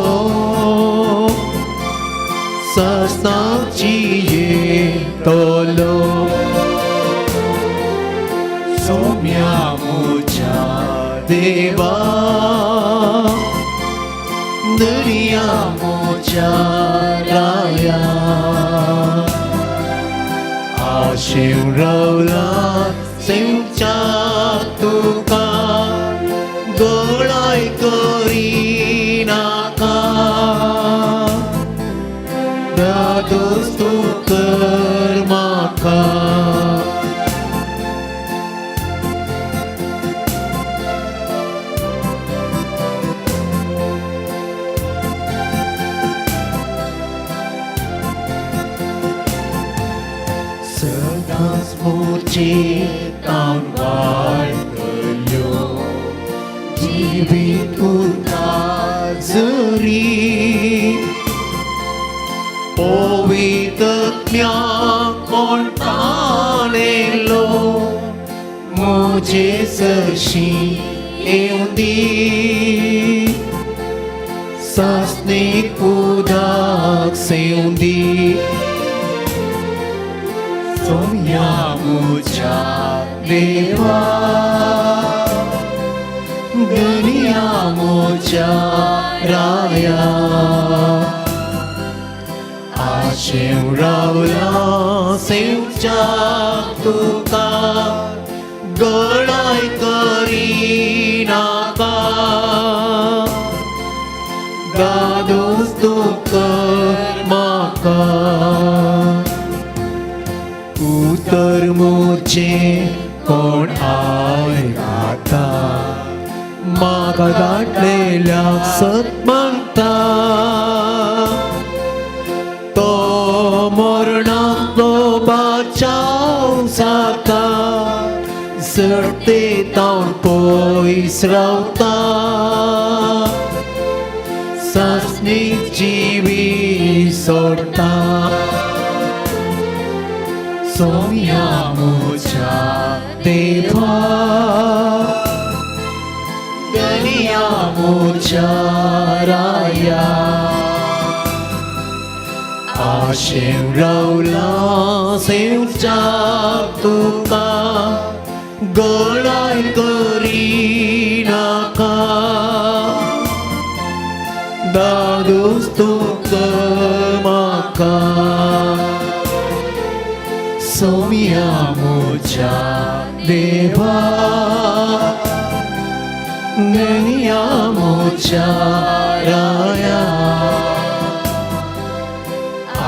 सस्ताची येतलो सोम्यामोच्या देवा दुनियामोच्या राया आशिवला सेवच्या तुका गळाय करी नाका दादोस तू कर म्हाका सदांच मोचे तावन वाडटल्यो जिवीत उरता जरी पवित्रत्म्या कोण पाणेलो मोजे सरशी येवं दी सासणेक उदक सेवं दी सोम्यामोच्या देवा दुनियामोच्या राया आशिवला सेवच्या तुका गळाय करी नाका दादोस तू कर म्हाका उतर मोचे कोण आय गाता म्हाका दाटलेल्या सत म्हणटा तो मरणांतलो बाचाव जाता सर्ते तावन पयस रावता सासणीक जिवी सोडटा सोम्यामोच्या देवा दुनियामोच्या राया आशिवला सेवच्या तुका गळाय करी नाका दादोस तू कर म्हाका सोम्यामोच्या देवा दुनियामोच्या राया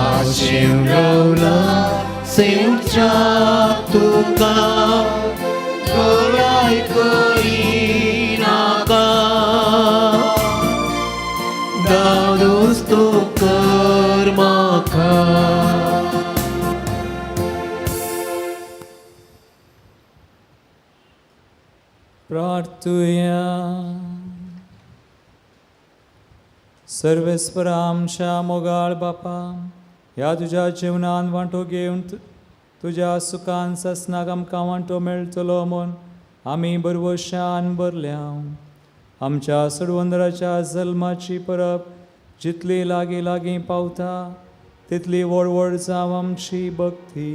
आशिवला सेवच्या तुका गळाय करी नाका दादोस तू कर म्हाका सर्वेस्परा आमच्या मोगाळ बापा, ह्या तुज्या जेवणान वांटो घेवन तुज्या सुखान ससनाक आमकां वांटो मेळटलो म्हूण आमी बरवशान भरल्या. आमच्या सडवंदराच्या जल्माची परब जितली लागीं लागीं पावता तितली व्हड जावं आमची भक्ती.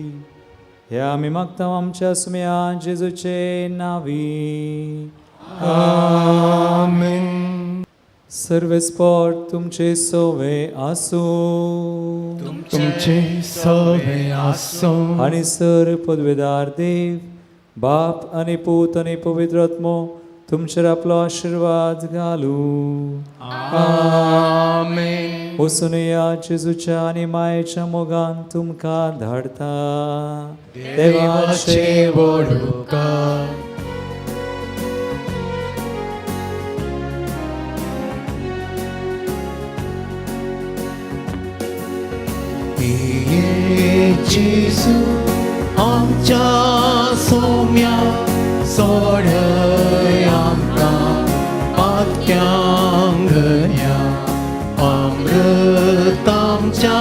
हे आमी मागता आमच्या सुम्या जेजूचे नांवी. आमेन. सर्वेस्पर तुमचे सोवे आसूं. तुमचे सवे आसो आणि सर पदवेदार देव बाप आणि पूत आणि पवित्र आत्मो तुमचेर आपलो आशीर्वाद घालू. आमेन. वचून या जेजूच्या आणि मायेच्या मोगान तुमकां धाडता. देवाचे वडुकार. जेजू आमच्या सोम्या सोड आमकां पातक्यांगया अमृत आमच्या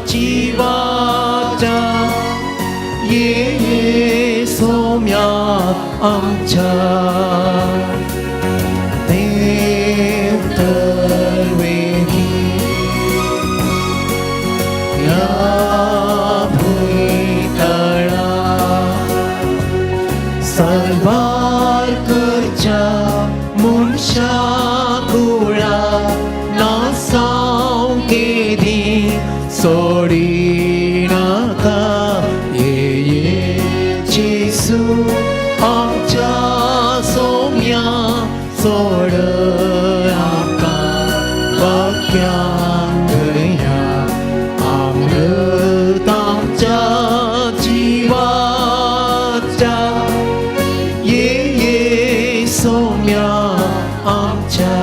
जिवाच्या. ये सोम्या आमच्या देव तरवेगी salvar kerja munsha kula nasau kedi sodinaka ye Jesu amcha somya sodaka bakyang gaya amrutamcha jivacha Saumya आमच्या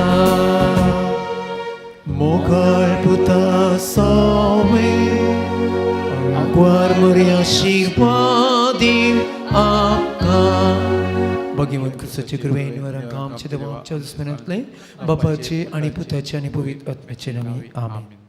मोगळ पुता सोमे आमकां आशीर्वादी आमकां भगिवंत क्रिस्ताचे कृपेन वरांक आमचे देवा आमच्या दुस्मनांतले बापाचे आनी पुताचे आनी पवित्र आत्म्याचे नामी आमेन.